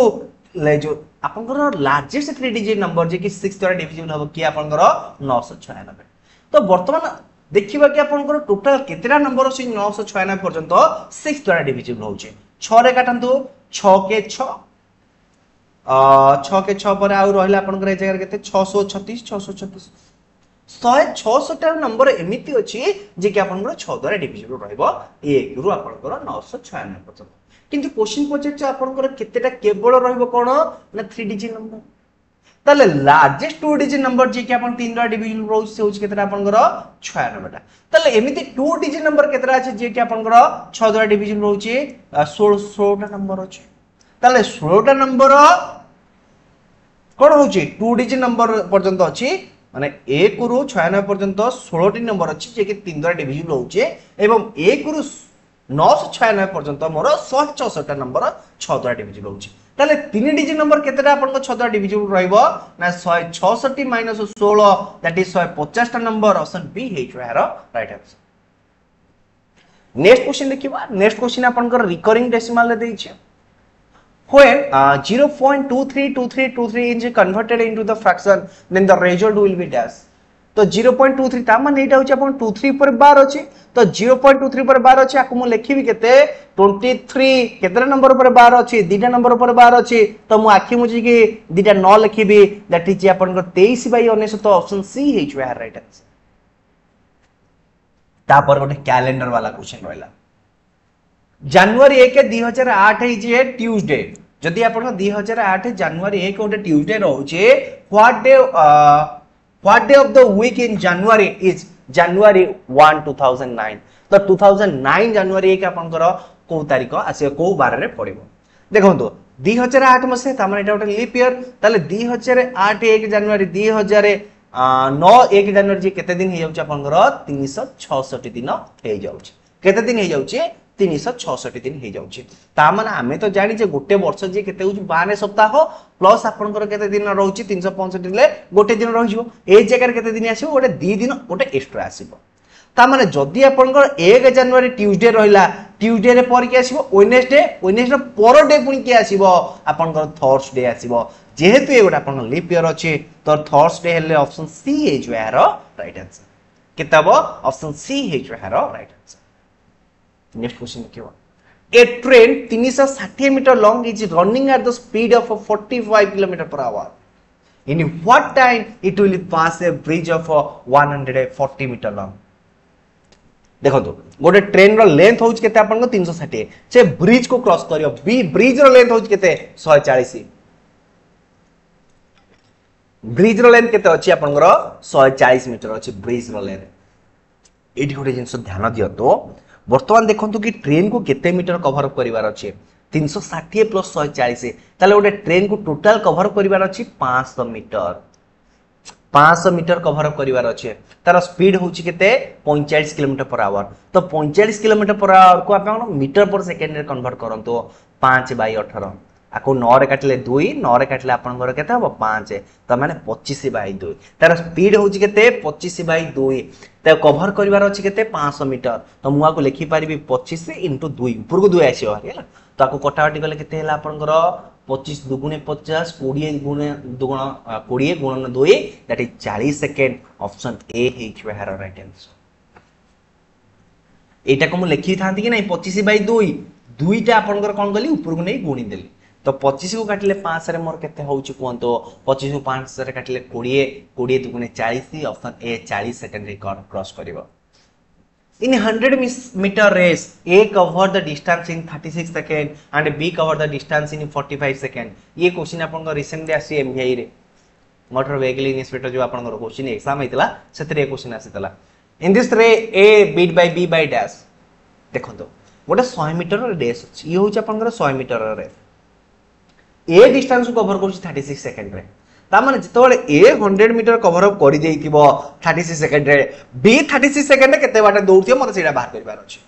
ले जो आपनकर लार्जेस्ट 3 डिजिट नंबर जे कि 6 द्वारा डिविजिबल हो कि आपनकर 996। तो वर्तमान देखिबा कि आपनकर टोटल केतेटा नंबर अछि 996 पर्यंत 6 द्वारा डिविजिबल होचे। 6 रे काटंतु, 6 के 6 6 के 6 पर आउ रहला आपनकर ए जगह केते 636 636 166 टा नंबर एमिति अछि जे कि आपनकर 6 द्वारा डिविजिबल रहइबो 1 रु आपनकर 996 पर्यंत। किंतु क्वेश्चन पछे आपनकर केतेटा केवल रहइबो कोन ना 3 डिजिट नंबर। ताले लार्जेस्ट 2 डिजिट नंबर जे कि आपन 3 द्वारा डिविजिबल रहउ से होछि केतेटा आपनकर 96 टा। ताले एमिति 2 डिजिट नंबर केतेटा अछि जे कि आपनकर 6 द्वारा डिविजिबल रहउछि 16 टा नंबर अछि। ताले 16 टा नंबर कोन होछि 2 डिजिट नंबर पर्यंत अछि, माने 1 रु 96 पर्यंत 16 टी नंबर अछि जे कि 3 द्वारा डिविजिबल होउछि एवं 1 रु 996 पर्यंत मोर 166 टा नंबर 6 द्वारा डिविजिबल होउछि। ताले 3 डिजिट नंबर केतेटा आपन 6 द्वारा डिविजिबल रहइबो ना 166 माइनस 16 दैट इज 150 टा नंबर, ऑप्शन बी हे यार राइट आंसर। नेक्स्ट क्वेश्चन देखिबा। नेक्स्ट क्वेश्चन आपन रिकरिंग डेसिमल ले दैछि। When 0.232323 is converted into the fraction, then the result will be dash. तो 0.23 ता माने एटा होची अपन 23 पर 12 अछि, तो 0.23 पर 12 अछि आकु मु लिखिबि केते 23 केते नंबर पर 12 अछि, दीटा नंबर पर 12 अछि, तो मु आखि मुजी के दीटा 9 लिखिबि, दैट इज अपन 23/19, तो ऑप्शन सी हे छु यार राइट आंसर। ता पर गोटे कैलेंडर वाला क्वेश्चन रहला। January 1 2008 is a Tuesday. जदि आपन 2008 जनवरी 1 गोटे ट्यूसडे रहउचे, what day of the week in January is January 1 2009। तो 2009 जनवरी 1 आपनकर को तारिख आसे को बार रे पड़िबो। देखंतो 2008 मसे त माने एटा गोटे लीप ईयर, ताले 2008 1 जनवरी 2009 1 जनवरी जे केते दिन हे जाउछ आपनकर 366 दिन हे जाउछ। केते दिन हे जाउछ 366 दिन हे जाउछि। ता माने हमें तो जानि जे गोटे वर्ष जे केते होछि 12 सप्ताह प्लस आपनकर केते दिन रहउछि 365 ले गोटे दिन रहिजो। ए जगह केते दिन आसीबो गोटे 2 दिन गोटे एक्स्ट्रा आसीबो। ता माने जदि आपनकर 1 जनवरी ट्यूसडे रहिला, ट्यूसडे रे पर के आसीबो वेडनेसडे, वेडनेसडे पर डे पुनी के आसीबो आपनकर थर्सडे आसीबो। जेहेतु ए गोटे आपन लीप ईयर अछि तो थर्सडे हेले ऑप्शन सी हे जो यार राइट आंसर। केते हबो ऑप्शन सी हेच हेरो राइट आंसर नेक्स्ट क्वेश्चन देखियो A train 360 meter long is running at the speed of 45 km per hour. In what time it will pass a bridge of 140 meter long? देखो तो गोटे train रो length होउच केते आपन को 360 से bridge को cross करियो बी ब्रिज रो लेंथ होउच केते 140 ब्रिज रो लेंथ केते अछि आपन को 140 मीटर अछि ब्रिज रो लेंथ एठी गोटे जिंस ध्यान दियो तो वर्तमान देखंतु कि ट्रेन को केते मीटर कवर अप करिवार अछि 360 प्लस 140 ताले गोटे ट्रेन को टोटल कवर अप करिवार अछि 500 मीटर कवर अप करिवार अछि तार स्पीड होछि केते 45 किलोमीटर पर आवर तो 45 किलोमीटर पर आवर को आपण मीटर पर सेकेंड रे कन्वर्ट करंतो 5/18 आको 9 रे काटले 2 9 रे काटले आपण घर केते हबो 5 त माने 25/2 तार स्पीड होछि केते 25/2 त कवर करिवार अछि केते 500 मीटर तो मुआ को लिखि पारिबी 25 * 2 ऊपर को 2 आसीयो हैला तो आको कटाकटी गले केते हैला आपण घर 25 दुगुणे 50 20 गुणे दुगुण 20 गुणन 2 that is 40 second option A हेच हेरो राइट आंसर एटा को मु लिखि थांती कि नै 25/2 दुईटा आपण घर कोन गली ऊपर को नै गुणी देली तो 25 को काटले 5 रे मोर केते होउची कोंतो 25 को 5 रे काटले 20 20 दुगुणे 40 option A 40 second record cross करिवो in 100 meter race A covered the distance in 36 seconds and B covered the distance in 45 seconds ये क्वेश्चन आपन को रिसेंटली आसी एमबीआई रे मोटर व्हीकल इंस्पेक्टर जो आपन को क्वेश्चन एग्जाम हेतला सेतरे क्वेश्चन आसीतला इन दिस रे A beat by B by dash देखो तो गोटे 100 मीटर रेस अछि ये होची आपन को 100 मीटर रेस ए डिस्टेंस को कवर करछि 36 सेकंड रे ता माने जतोले ए 100 मीटर कवर अप करि देइतिबो 36 सेकंड रे बी 36 सेकंड रे केते बाटे दौड़थियो मते सेटा बाहर करिबार अछि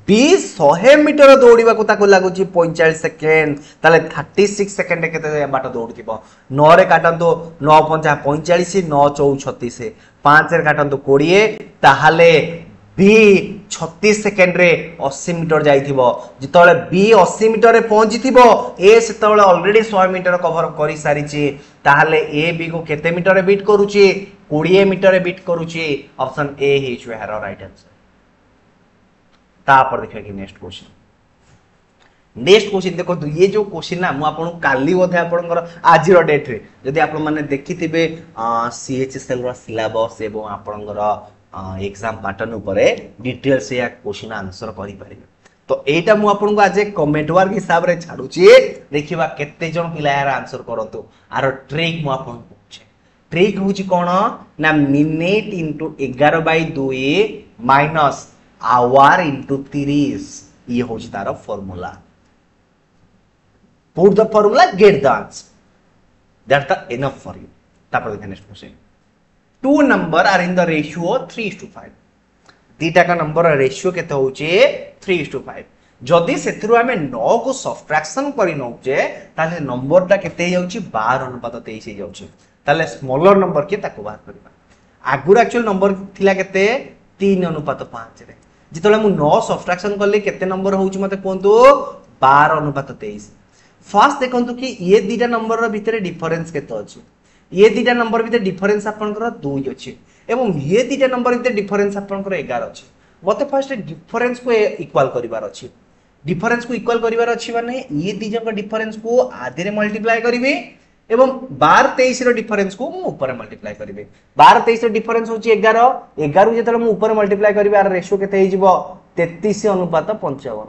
बी 100 मीटर दौड़िबा को ताको लागुछि 45 सेकंड ताले 36 सेकंड रे केते बाटे दौड़थिबो 9 रे काटंतो 9 5 45 9 4 36 5 रे काटंतो 20 ताहाले बी 36 सेकंड रे 80 मीटर जाइथिबो जितोले बी 80 मीटर रे पहुंचिथिबो ए सेतोले ऑलरेडी 100 मीटर कवर करि सारिछि ताहाले ए बी को केते मीटर रे बीट करूछि 20 मीटर रे बीट करूछि ऑप्शन ए हिज हेरो राइट आंसर तापर देखियो कि नेक्स्ट क्वेश्चन देखो ये जो क्वेश्चन ना मु आपन काली बोधे आपनकर आज रो डेट रे जदी आपन माने देखिथिबे सीएचएसएल रो सिलेबस एवं आपनकर एग्जाम पैटर्न ऊपर डिटेल से या क्वेश्चन आंसर करि परिबे तो एटा मु आपन को आज कमेंट वर्क हिसाब रे छाडुची देखिबा केते जण पिला यार आंसर करंतु आरो ट्रिक मु आपन पूछे ट्रिक होची कोन ना minute into 11/2 minus hour into 30 ये होची तारो formula put the formula get the answer that's the enough for you तापर देखा next question two number are in the ratio 3:5 दीटा का नंबर रेशियो केते होचे 3:5 जदी सेथरु हमें 9 को सब्ट्रैक्शन करि नउचे ताले नंबरटा केते जाउची 12:23 जाउची ताले स्मॉलर नंबर के ताको बाहर करबा आगुर एक्चुअल नंबर थिला केते 3:5 रे जितले मु 9 सब्ट्रैक्शन करले केते नंबर होउची मते कोंतु 12:23 फर्स्ट देखंतु कि ये दीटा नंबर रो भीतर डिफरेंस केते अछि ये दीटा नंबर भीतर डिफरेंस आपनकर 2 अछि एवं ये दीटा नंबर भीतर डिफरेंस आपनकर 11 अछि मते फर्स्ट डिफरेंस को इक्वल करिवार अछि डिफरेंस को इक्वल करिवार अछि माने ये दीजा का डिफरेंस को आधे रे मल्टीप्लाई करिवे एवं 12 23 रो डिफरेंस को मु ऊपर मल्टीप्लाई करिवे 12 23 रो डिफरेंस होछि 11 11 जेतले मु ऊपर मल्टीप्लाई करिवे आर रेशियो केते हिजिवो 33:55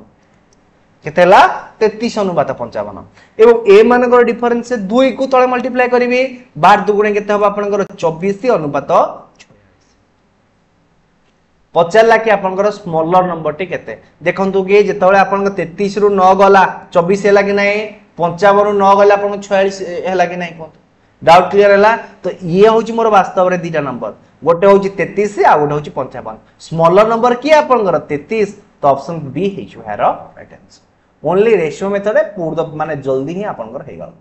केतेला 33:55 एवं ए मानकर डिफरेंस 2 को तळे मल्टीप्लाई करिवे 12 दुगुणे केते हबो आपनकर 24:46 पचारला कि आपनकर स्मॉलर नंबर टी केते देखंतु कि जेतळे आपनकर 33 रु 9 गला 24 हैला कि नै 55 रु 9 गला आपन 46 हैला कि नै कोन डाउट क्लियर हैला तो ये होची मोर वास्तव रे दीटा नंबर गोटे होची 33 आ गोटे होची 55 स्मॉलर नंबर की आपनकर 33 तो ऑप्शन बी हिजु हेरो right answer only ratio method है पूर्ण माने जल्दी ही आपनकर हे गल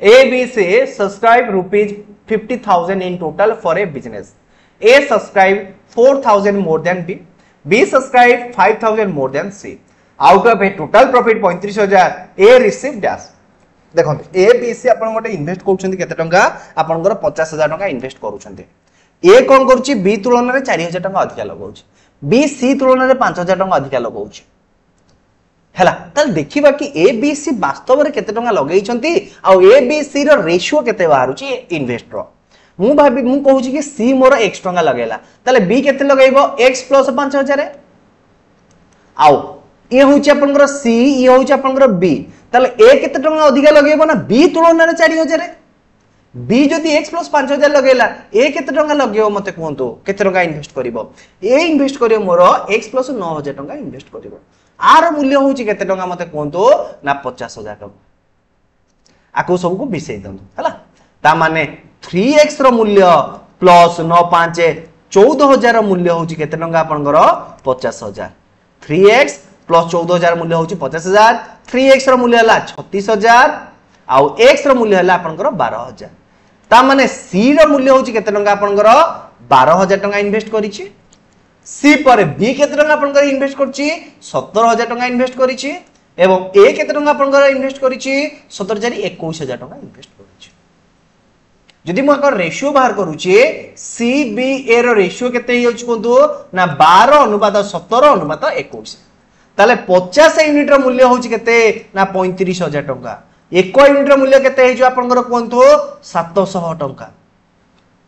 ए बी से subscribe ₹50,000 in total for a business A subscribe 4,000 more than B B subscribe 5,000 more than C out of a total profit 35,000 A receive dash देखो ए B सी आपन गोटे इन्वेस्ट करूछंती केते टंका आपनकर 50,000 टंका इन्वेस्ट करूछंती ए कौन करुच्ची बी तुलन में 4000 टंका अधिक लगाउछ बी सी तुलन में 5000 टंका अधिक लगाउछ हैला ताल देखिबा कि ए बी सी वास्तव में केते टंका लगेई छंती आ ए बी सी रो रेशियो केते बाहरुची इन्वेस्टर मु भाबी मु कहूची कि सी मोर x टंका लगेला ताले बी केते लगेइबो x + 5000 आउ ये होची आपनकर सी ये होची आपनकर बी ताले ए केते टंका अधिक लगेइबो ना बी तुलन में 4000 बी जदि x + 5000 लगेला ए केते टंका लगेइबो मते कहंतु केते टंका इन्वेस्ट करिवो ए इन्वेस्ट करियो मोर x + 9000 टंका इन्वेस्ट करिवो आर मूल्य होची केते टंका मते कहंतु ना 50000 टंका आको सब को बिसेई दंतु हला ता माने 3x रो मूल्य प्लस 95 14000 रो मूल्य होची केते टंका आपनकर 50000 3x प्लस 14000 मूल्य होची 50000 3x रो मूल्य हला 36000 आउ x रो मूल्य हला आपनकर 12000 ता माने c रो मूल्य होची केते टंका आपनकर 12000 टंका इन्वेस्ट करिछि सी पर बी केते टंका आपनकर इन्वेस्ट करछि 17000 टंका इन्वेस्ट करिछि एवं ए केते टंका आपनकर इन्वेस्ट करिछि 70 जारी 21000 टंका इन्वेस्ट करिछि जदि मु अकर रेशियो बाहर करूछि सी बी ए रो रेशियो केते हियोछ कोंतु ना 12:17:21 ताले 50 यूनिट रो मूल्य होछि केते ना 35000 टंका 1 यूनिट रो मूल्य केते हिजो आपनकर कोंतु 700 टंका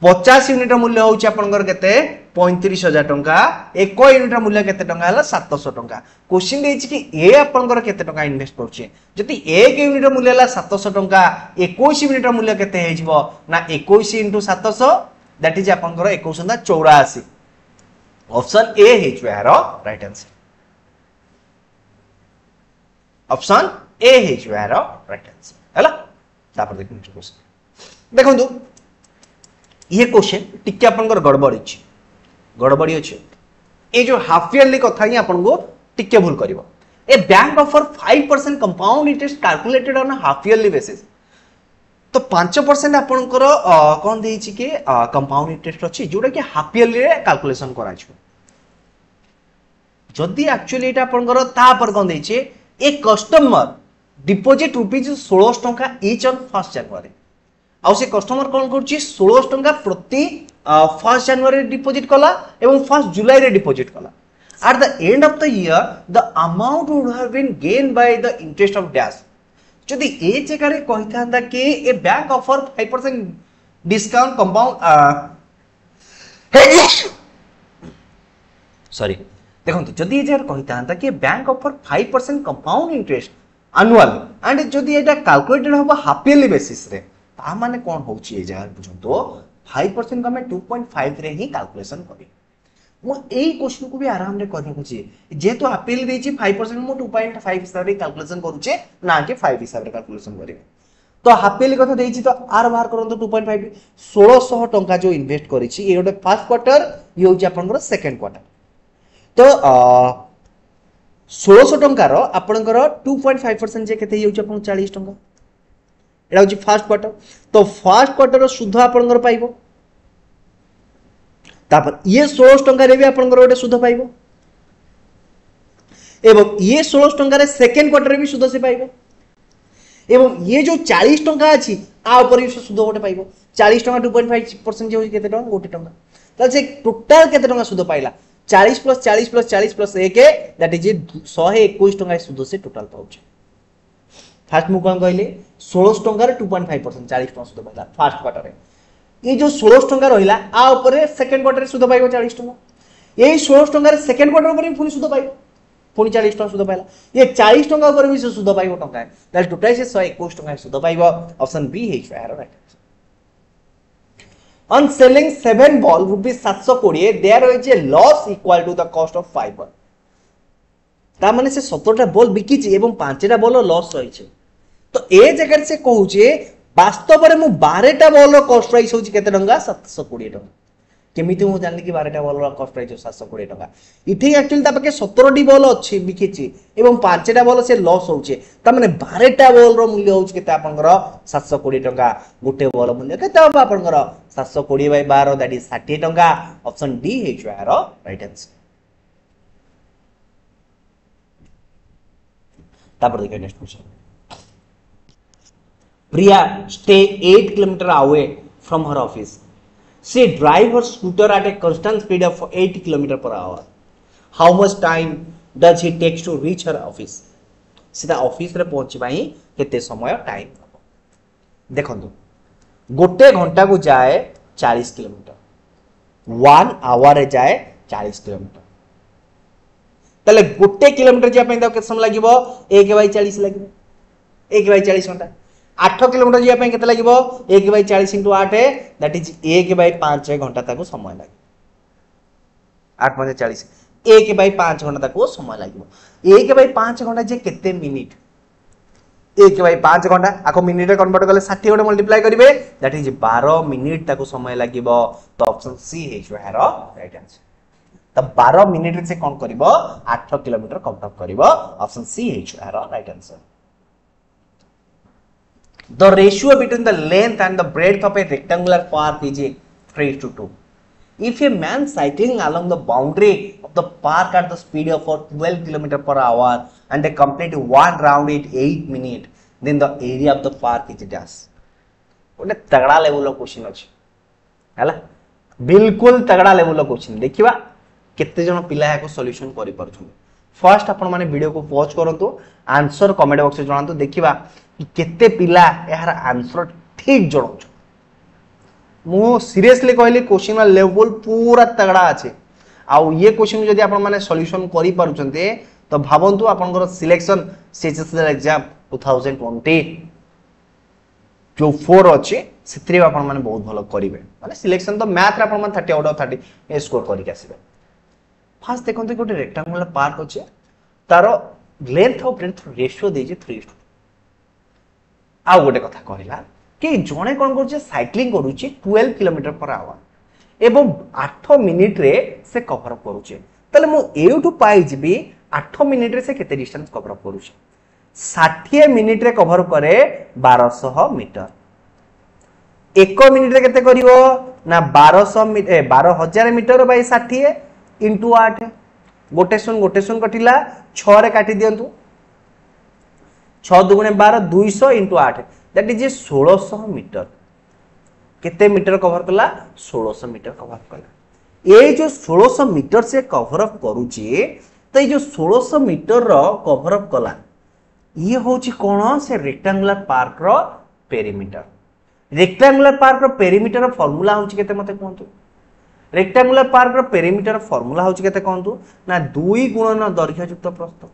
50 यूनिट रो मूल्य होछि आपनकर केते 35000 टंका 1 यूनिट रो मूल्य केते टंका हला 700 टंका क्वेश्चन देछि कि ए आपनकर केते टंका इन्वेस्ट करछि जति 1 यूनिट रो मूल्य हला 700 टंका 21 यूनिट रो मूल्य केते हेजिबो ना 21 * 700 दैट इज आपनकर 2184 ऑप्शन ए हेजो यार राइट आंसर ऑप्शन ए हेजो यार राइट आंसर हला तापर देखु नेक्स्ट क्वेश्चन देखंतु ये क्वेश्चन टिके आपनकर गड़बड़ी अछि ए जो हाफ ईयरली कथा ही आपन को टिके भूल करिवो a bank offer 5% compound interest calculated on half yearly basis तो 5% आपनकर कोन देइ छि के कंपाउंड इंटरेस्ट अछि जोडा कि हाफ ईयरली रे कैलकुलेशन करा छु जदी एक्चुअली एटा आपनकर ता पर कोन देइ छि ए कस्टमर डिपॉजिट ₹16 टंका ईच ऑन 1 जनवरी आउ से कस्टमर कोन करछि 16 टंका प्रति 1 जनवरी डिपॉजिट कला एवं 1 जुलाई रे डिपॉजिट कला at the end of the year the amount would have been gained by the interest of dash जदि ए जगह रे कहिथांदा कि a bank offer 5% discount compound sorry देखंतु जदि ए जगह कहिथांदा कि bank offer 5% compound interest annual and जदि एटा कैलकुलेटेड होबा हाफ ईयरली बेसिस रे ता माने कोन होची ए जगह बुझंतो 5% का मैं 2.5 रे ही कैलकुलेशन करी मु एई क्वेश्चन को भी आराम रे करने को छी जेतु अपील देछि 5% मु 2.5 हिसाब रे कैलकुलेशन करूचे ना कि 5 हिसाब रे कैलकुलेशन करी तो अपील कथा देछि तो आर बाहर करंतो 2.5 1600 टंका जो इन्वेस्ट करिछि ए गोटे फर्स्ट क्वार्टर ये होछि आपनकर सेकंड क्वार्टर तो 1600 टंका रो आपनकर 2.5% जे केते होछि आपन 40 टंका एटा होछि फर्स्ट क्वार्टर तो फर्स्ट क्वार्टर रो सुध आपनकर पाइबो तापर ये 16 टंका रे भी आपनकर ओटे सुध पाइबो एवं ये 16 टंका रे सेकंड क्वार्टर रे भी सुध से पाइबो एवं ये जो 40 टंका अछि आ ऊपर भी सुध ओटे पाइबो 40 टंका 2.5% जे होई केते टंका गोटे टंका त से टोटल केते टंका सुध पाइला 40 + 40 + 40 + 1 दैट इज 121 टंका सुध से टोटल पाउछ फर्स्ट मु कोन कहले 16 टंका रे 2.5% 40 टंका सुध पाइला फर्स्ट क्वार्टर रे ये जो 16 टंका रहिला आ ऊपर सेकंड क्वार्टर सुध पाइबो 40 टंका ये 16 टंका रे सेकंड क्वार्टर ऊपर पुनी सुध पाइबो पुनी 40 टंका सुध पाइला ये 40 टंका ऊपर भी सुध पाइबो टंका दैट टोटल से 121 टंका सुध पाइबो ऑप्शन बी है फेयर right on selling 7 ball ₹720 there is a loss equal to the cost of 5 ball ता माने से 17टा बॉल बिकिछि एवं 5टा बॉल लॉस रही छे तो ए जगह से कहू छे वास्तव में मु 12टा बॉल रो कॉस्ट प्राइस होची केते टंका 720 टंका केमिति मु जानली कि 12टा बॉल रो कॉस्ट प्राइस 720 टंका इथि एक्चुअली ता पके 17टी बॉल अछि बिकिछि एवं 5टा बॉल से लॉस होचे ता माने 12टा बॉल रो मूल्य होची केते आपनकर 720 टंका गोटे बॉल मूल्य केते हो आपनकर 720 बाय 12 दैट इज 60 टंका ऑप्शन डी हे यार राइट आंसर तापर देखिए next question Priya stay 8 kilometer away from her office. She drive her scooter at a constant speed of 80 km per hour. How much time does he takes to reach her office? सीधा office रे पहुंचबा ही केते समय time देखंतु गोटे घंटा को जाए 40 kilometre 1 our रे जाए 40 किलोमीटर तले गोटे किलोमीटर जा पे केते समय लागिवो 1/40 लागिवो 1/40 घंटा 8 किलोमीटर जा पे केते लागिवो 1/40 * 8 दैट इज 1/5 घंटा ताको समय लागे 8 * 40 1/5 घंटा ताको समय लागिवो 1/5 घंटा जे केते मिनिट 1/5 घंटा आको मिनिट रे कन्वर्ट करले 60 गोटे मल्टीप्लाई करिवे दैट इज 12 मिनिट ताको समय लागिवो तो ऑप्शन सी हे जो है राइट आंसर तो 12 मिनिट रे से कोन करिवो 8 किलोमीटर कवर करिवो ऑप्शन सी हे जो है right answer The ratio between the length and the breadth of a rectangular park is 3:2. If a man cycling along the boundary of the park at the speed of 12 km per hour and they complete one round in 8 minutes, then the area of the park is dash. गोटे तगड़ा level question अछि हैला बिल्कुल तगड़ा level question देखिबा केते जण पिला याको सॉल्यूशन करि परछन फर्स्ट आपण माने वीडियो को पॉज करंतु आंसर कमेंट बॉक्स में जणांतु देखिबा कि केते पिला यार आंसर ठीक जणाउछ मु सीरियसली कहली क्वेश्चन लेवल पूरा तगड़ा अछि आ ये क्वेश्चन जदी आपण माने सॉल्यूशन करि परछन्ते तो भाबंतु आपनकर सिलेक्शन सीएचएसएल एग्जाम 2020 जो 4 अछि सेत्रे आपण माने बहुत भलो करिवे माने सिलेक्शन तो मैथ रे आपण माने 30 आउट ऑफ 30 स्कोर करि के आसीबे फास्ट देखंतु गोटे रेक्टेंगुलर पार्क अछि तारो लेंथ ऑफ ब्रेड्थ रेशियो देजे 3:2 आ गोटे कथा कहला कि जणे कोन करछ साइक्लिंग करूची 12 किलोमीटर पर आवर एवं 8 मिनिट रे से कवर अप करूची तले मु एउठु पाई जिबी 8 मिनिट रे से केते डिस्टेंस कवर अप करूची 60 मिनिट रे कवर करे 1200 मीटर 1 मिनिट रे केते करिवो ना 1200 मीटर 12000 मीटर बाय 60 इंटू 8 गोटे सुन कटिला 6 रे काटी दियंतु 6 दुगुणे 12 200 इंटू 8 दैट इज 1600 मीटर केते मीटर कवर कला 1600 मीटर कवर कला ए जो 1600 मीटर से कवर अप करूची तो ये जो 1600 मीटर रो कवर अप कला ये होची कोन से रेक्टेंगुलर पार्क रो पेरीमीटर रो फार्मूला होची केते मते कोंतु रेक्टेंगुलर पार्क रो पेरीमीटर फार्मूला होची केते कोंतु ना 2 गुणन दैर्घ्य युक्त प्रस्थ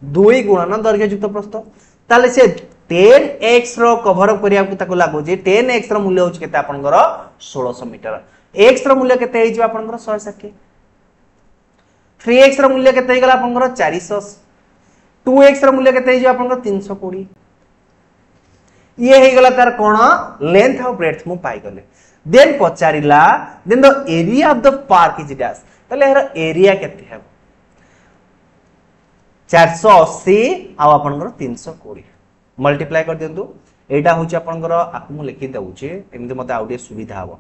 2 गुणन दैर्घ्य युक्त प्रस्थ ताले से 10x रो कवर अप करिया को ताको लागो जे 10x रो मूल्य होची केते आपनकर 1600 मीटर x रो मूल्य केते हेजि आपनकर 160 3x रो मूल्य केते हेगला आपनकर 400 2x रो मूल्य केते हेजि आपनकर 320 ये हेगला तार कोन लेंथ ऑफ ब्रेड्थ मु पाई गले देन पचारिला then the area of the park is dash तले हेर एरिया केते है 480 आ आपनकर 320 मल्टीप्लाई कर दियंतु एटा होची आपनकर आकु मु लिखि दउचे एमते मते आउटे सुविधा हबो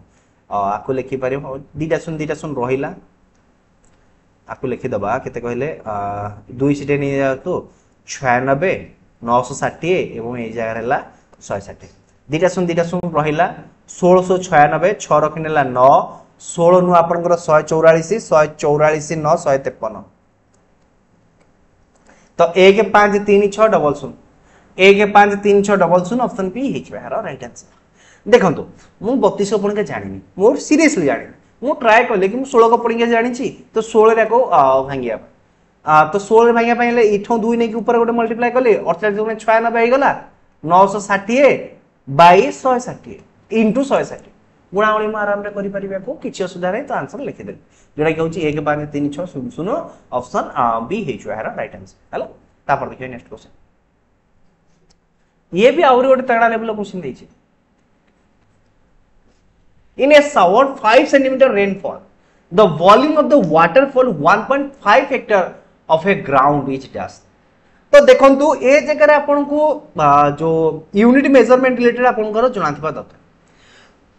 आकु लिखि पारियो दीटा सुन रहिला आकु लिखि दबा केते कहले 2 सीटे नि जातु 96 960 एवं ए जगह रहला 160 दीटा सुन रहिला 1696 6 रखिनेला 9 16 नु आपनकर 144 9 153 तो 1 5 3 6 डबल सुन 1 5 3 6 डबल सुन ऑप्शन बी हिच बेहरा राइट आंसर देखंतु मु 32 पढ़ के जानिनी मु सीरियसली जानिनी मु ट्राई करले कि मु 16 को पढ़ के जानिची तो 16 रे को भांगिया तो 16 रे भांगिया पहिले इठो 2 नै के ऊपर गोटे मल्टीप्लाई करले 48 गुणे 96 हे गला 960 बाय 160 इनटू 160 गुणावली म आराम रे करि परिबे को किछि असुविधा नै तो आंसर लिखि दे जेडा कि होची 1 5 3 6 सुन सुनो ऑप्शन बी हे जो है राइट आंसर हला तापर देखियो नेक्स्ट क्वेश्चन ये भी और गोटे तगड़ा लेवल क्वेश्चन देछि इन ए shower 5 cm rainfall the volume of the waterfall 1.5 hectare of a ground is dash तो देखंतु ए जगह रे आपन को जो यूनिट मेजरमेंट रिलेटेड आपन को जणाथिबा दरकार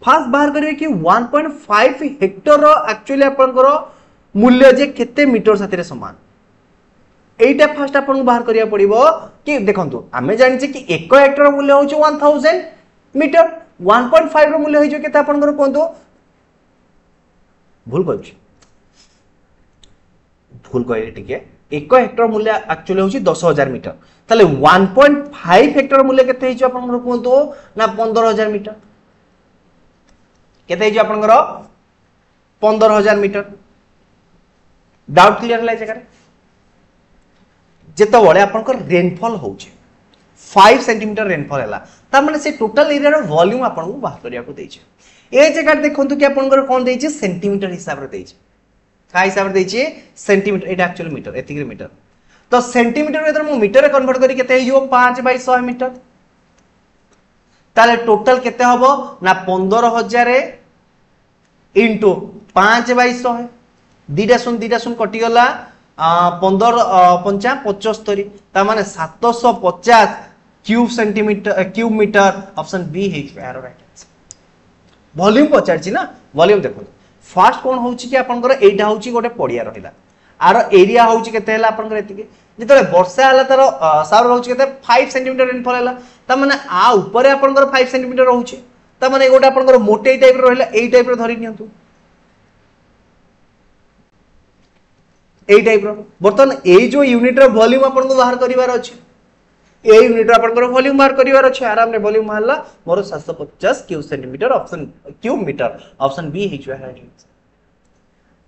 फास्ट बाहर करिवे कि 1.5 हेक्टर रो एक्चुअली आपन को मूल्य जे केते मीटर साथरे समान एटा फास्ट आपन को बाहर करिया पड़िबो कि देखंतु हमें जानि छी कि 1 हेक्टर मूल्य होची 1000 मीटर 1.5 रो मूल्य होइजो केते आपनकर कोंतो भूल कहछि भूल कहले टिके 1 हेक्टर मूल्य एक्चुअली होछि 10000 मीटर ताले 1.5 हेक्टर मूल्य केते हिजो आपनकर कोंतो ना 15000 मीटर केते हिजो आपनकर 15000 मीटर डाउट क्लियर है जगह जेत बळे आपनकर रेनफॉल होउछे 5 सेंटीमीटर रेनफॉल हैला ता माने से टोटल एरिया रो वॉल्यूम आपन को बाहर करिया को देछे ए जगह देखंतु कि आपनकर कोन देछे सेंटीमीटर हिसाब रे देछे का हिसाब रे देछे सेंटीमीटर एटा एक्चुअली मीटर एतिक मीटर तो सेंटीमीटर रे मु मीटर रे कन्वर्ट करी केते हिजो 5/100 मीटर ताले टोटल केते हबो ना 15000 इनटू 5/100 दीटा सुन कटि गला 15 5 75 ता माने 750 cube centimetre cube metre option B है यार राइट आंसर वॉल्यूम पचारछि ना वॉल्यूम देखो फर्स्ट कोन होउछि कि आपनकर एटा होउछि गोटे पडिया रहिला आर एरिया होउछि केते हला आपनकर एतिके जेतले वर्षा हला तार सावर होउछि केते 5 सेंटीमीटर रेनफॉल हला ता माने आ ऊपर आपनकर 5 सेंटीमीटर होउछि ता माने गोटे आपनकर मोटे टाइप रो रहला एई टाइप रो धरि नियंतु एई टाइप रो बर्तन एई जो यूनिट रो वॉल्यूम आपन को बाहर करिवार अछि ए यूनिट रो आपन को वॉल्यूम बाहर करिवार अछि आराम रे वॉल्यूम हल्ला मोर 750 cube centimetre option cube metre option B हिच है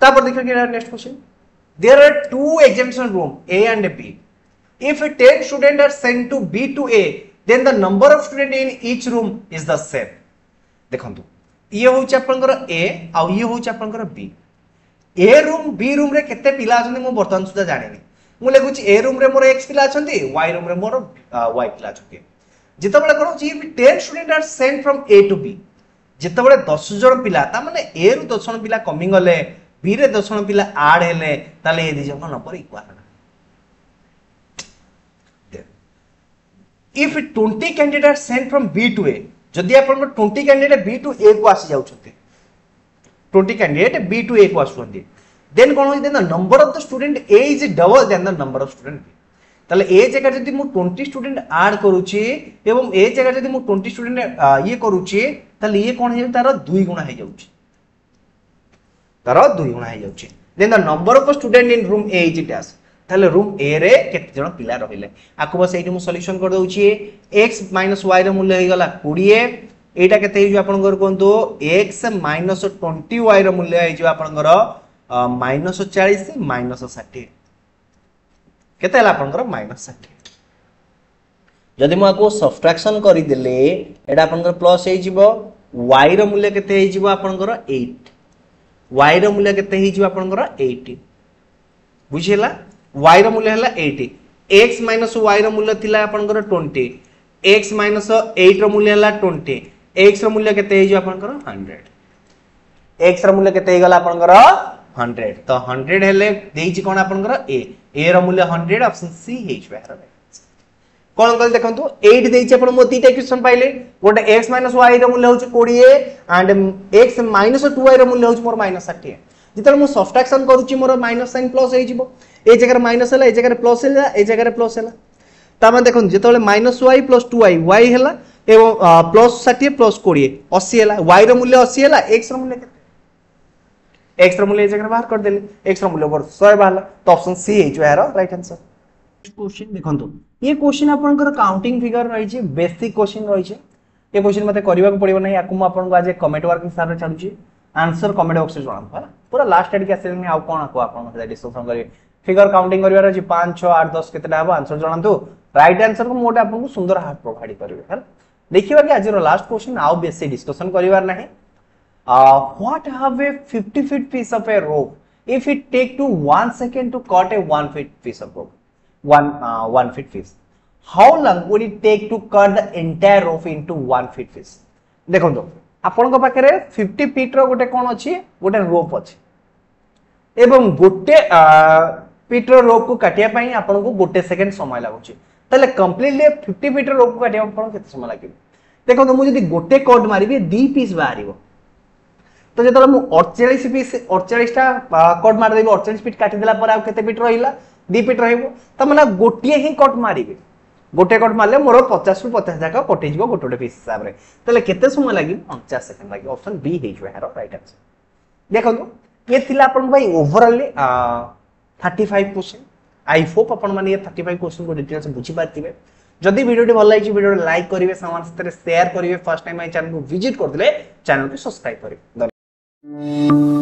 तापर देखियो कि next question there are two examination room A and B if 10 student are sent to B to A then the number of student in each room is the same देखंतु ये होउछ आपन को ए आ ये होउछ आपन को बी ए रूम बी रूम रे केते पिला अछन मु वर्तमान सुधा जानिनी मु लेखुची ए रूम रे मोर x पिला अछंती y रूम रे मोर y पिला अछंती जेतबेले कोन छी 10 student are sent from a to b जेतबेले 10 जण पिला ता माने a रु 10 जण पिला कमी गले b रे 10 जण पिला ऐड हेले ताले ए दि जण नंबर इक्वल ना if 20 candidate are sent from b to a जदि आपन 20 कैंडिडेट b टू a को आसी जाउछंती 20 कैंडिडेट b टू a को आसुंती देन कोन होई then the number of the student a is double then the number of student b ताले ए जगह जदि मु 20 स्टूडेंट ऐड करूची एवं ए जगह जदि मु 20 स्टूडेंट ये करूची ताले ये कोन हे तार 2 गुणा हे जाउची तार 2 गुणा हे जाउची then the number of student in room a इज डैश ताले रूम a रे केते जण पिला रहिले आको बस एठी मु सॉल्यूशन कर दउची x y रे मूल्य हे गला 20 एटा केते हे जो आपन घर कोंतो x - 20y रे मूल्य हे जो आपन घर -40 -60 केते हला आपन घर -60 जदि मु आको सब्ट्रैक्शन करि देले एटा आपन घर प्लस हे जिवो y रो मूल्य केते हे जिवो आपन घर 8 y रो मूल्य केते हे जिवो आपन घर 80 बुझिला y रो मूल्य हला 80 x - y रो मूल्य थिला आपन घर 20 x - 8 रो मूल्य हला 20 x रो मूल्य केते हे जिवो आपन घर 100 x रो मूल्य केते हे गला आपन घर 100 तो 100 हेले देइछि कोन आपन घर a रो मूल्य 100 ऑप्शन सी हेच बेहर कोन कल देखंतु 8 देइछि आपन मो तीटा क्वेश्चन पाइले गोटे x - y रो मूल्य होछि 20 एंड x - 2y रो मूल्य होछि मोर -60 जितले मु सब्ट्रैक्शन करूछि मोर माइनस साइन प्लस हे जिवो ए जगह माइनस हला ए जगह प्लस हला ए जगह प्लस हला ता माने देखन जितले -y + 2y y हला एवं +60 + 20 80 हला y रो मूल्य 80 हला x रो मूल्य केते x रो मूल्य ए जगह बाहर कर देले x रो मूल्य 100 बाहरला तो ऑप्शन सी हे जो है राइट आंसर क्वेश्चन देखंतु ये क्वेश्चन आपनकर काउंटिंग फिगर रही छै बेसिक क्वेश्चन रही छै ये क्वेश्चन मते करबा को पड़िबो नै आकु म आपन को आज कमेंट वर्क हिसाब रे छाडू छी आंसर कमेंट बॉक्स रे जणाम हा पूरा लास्ट एड के असेल में आउ कोन आकु आपन से डिस्कशन करी फिगर काउंटिंग करबा रे 5 6 8 10 केतेटा हबो आंसर जणांतु राइट आंसर को मोटे आपन को सुंदर हाथ प्रोवाइड करबे हा देखिबा कि आज रो लास्ट क्वेश्चन आउ बेसी डिस्कशन करबार नहीं what have a 50 feet piece of a rope if it take to 1 second to cut a 1 feet piece of rope 1 feet piece how long would it take to cut the entire rope into 1 feet piece देखो आपण को पाखरे 50 feet रो गोटे कोन अछि गोटे रोप अछि एवं गोटे फीट रो रोप को काटिया पई आपण को गोटे सेकंड समय लागुछि तले कंप्लीटली 50 फीट रो रोप को काटिया आपण केते समय लागिबो देखो मु जदी गोटे कट मारिबे 2 पीस बाहरिबो तो जेतला मु 48 पीस 48 टा कट मार देबो 48 फीट काटि देला पर आ केते फीट रहिला 2 फीट रहइबो त माने गोटिए ही कट मारिबे गोटे कट मारले मोर 50 रु 50 जाक कटि जिवो गोटे गोटे पीस हिसाब रे तले केते समय लागि 49 सेकंड लागि ऑप्शन बी हे जो यार राइट आंसर देखो ये थिला अपन भाई ओवरऑल 35% आई होप अपन माने ये 35 क्वेश्चन को डिटेल से बुझी पाथिबे जदि वीडियो भल लागी वीडियो लाइक करिवे सामान साथे शेयर करिवे फर्स्ट टाइम माय चैनल को विजिट कर दिले चैनल को सब्सक्राइब करिवे।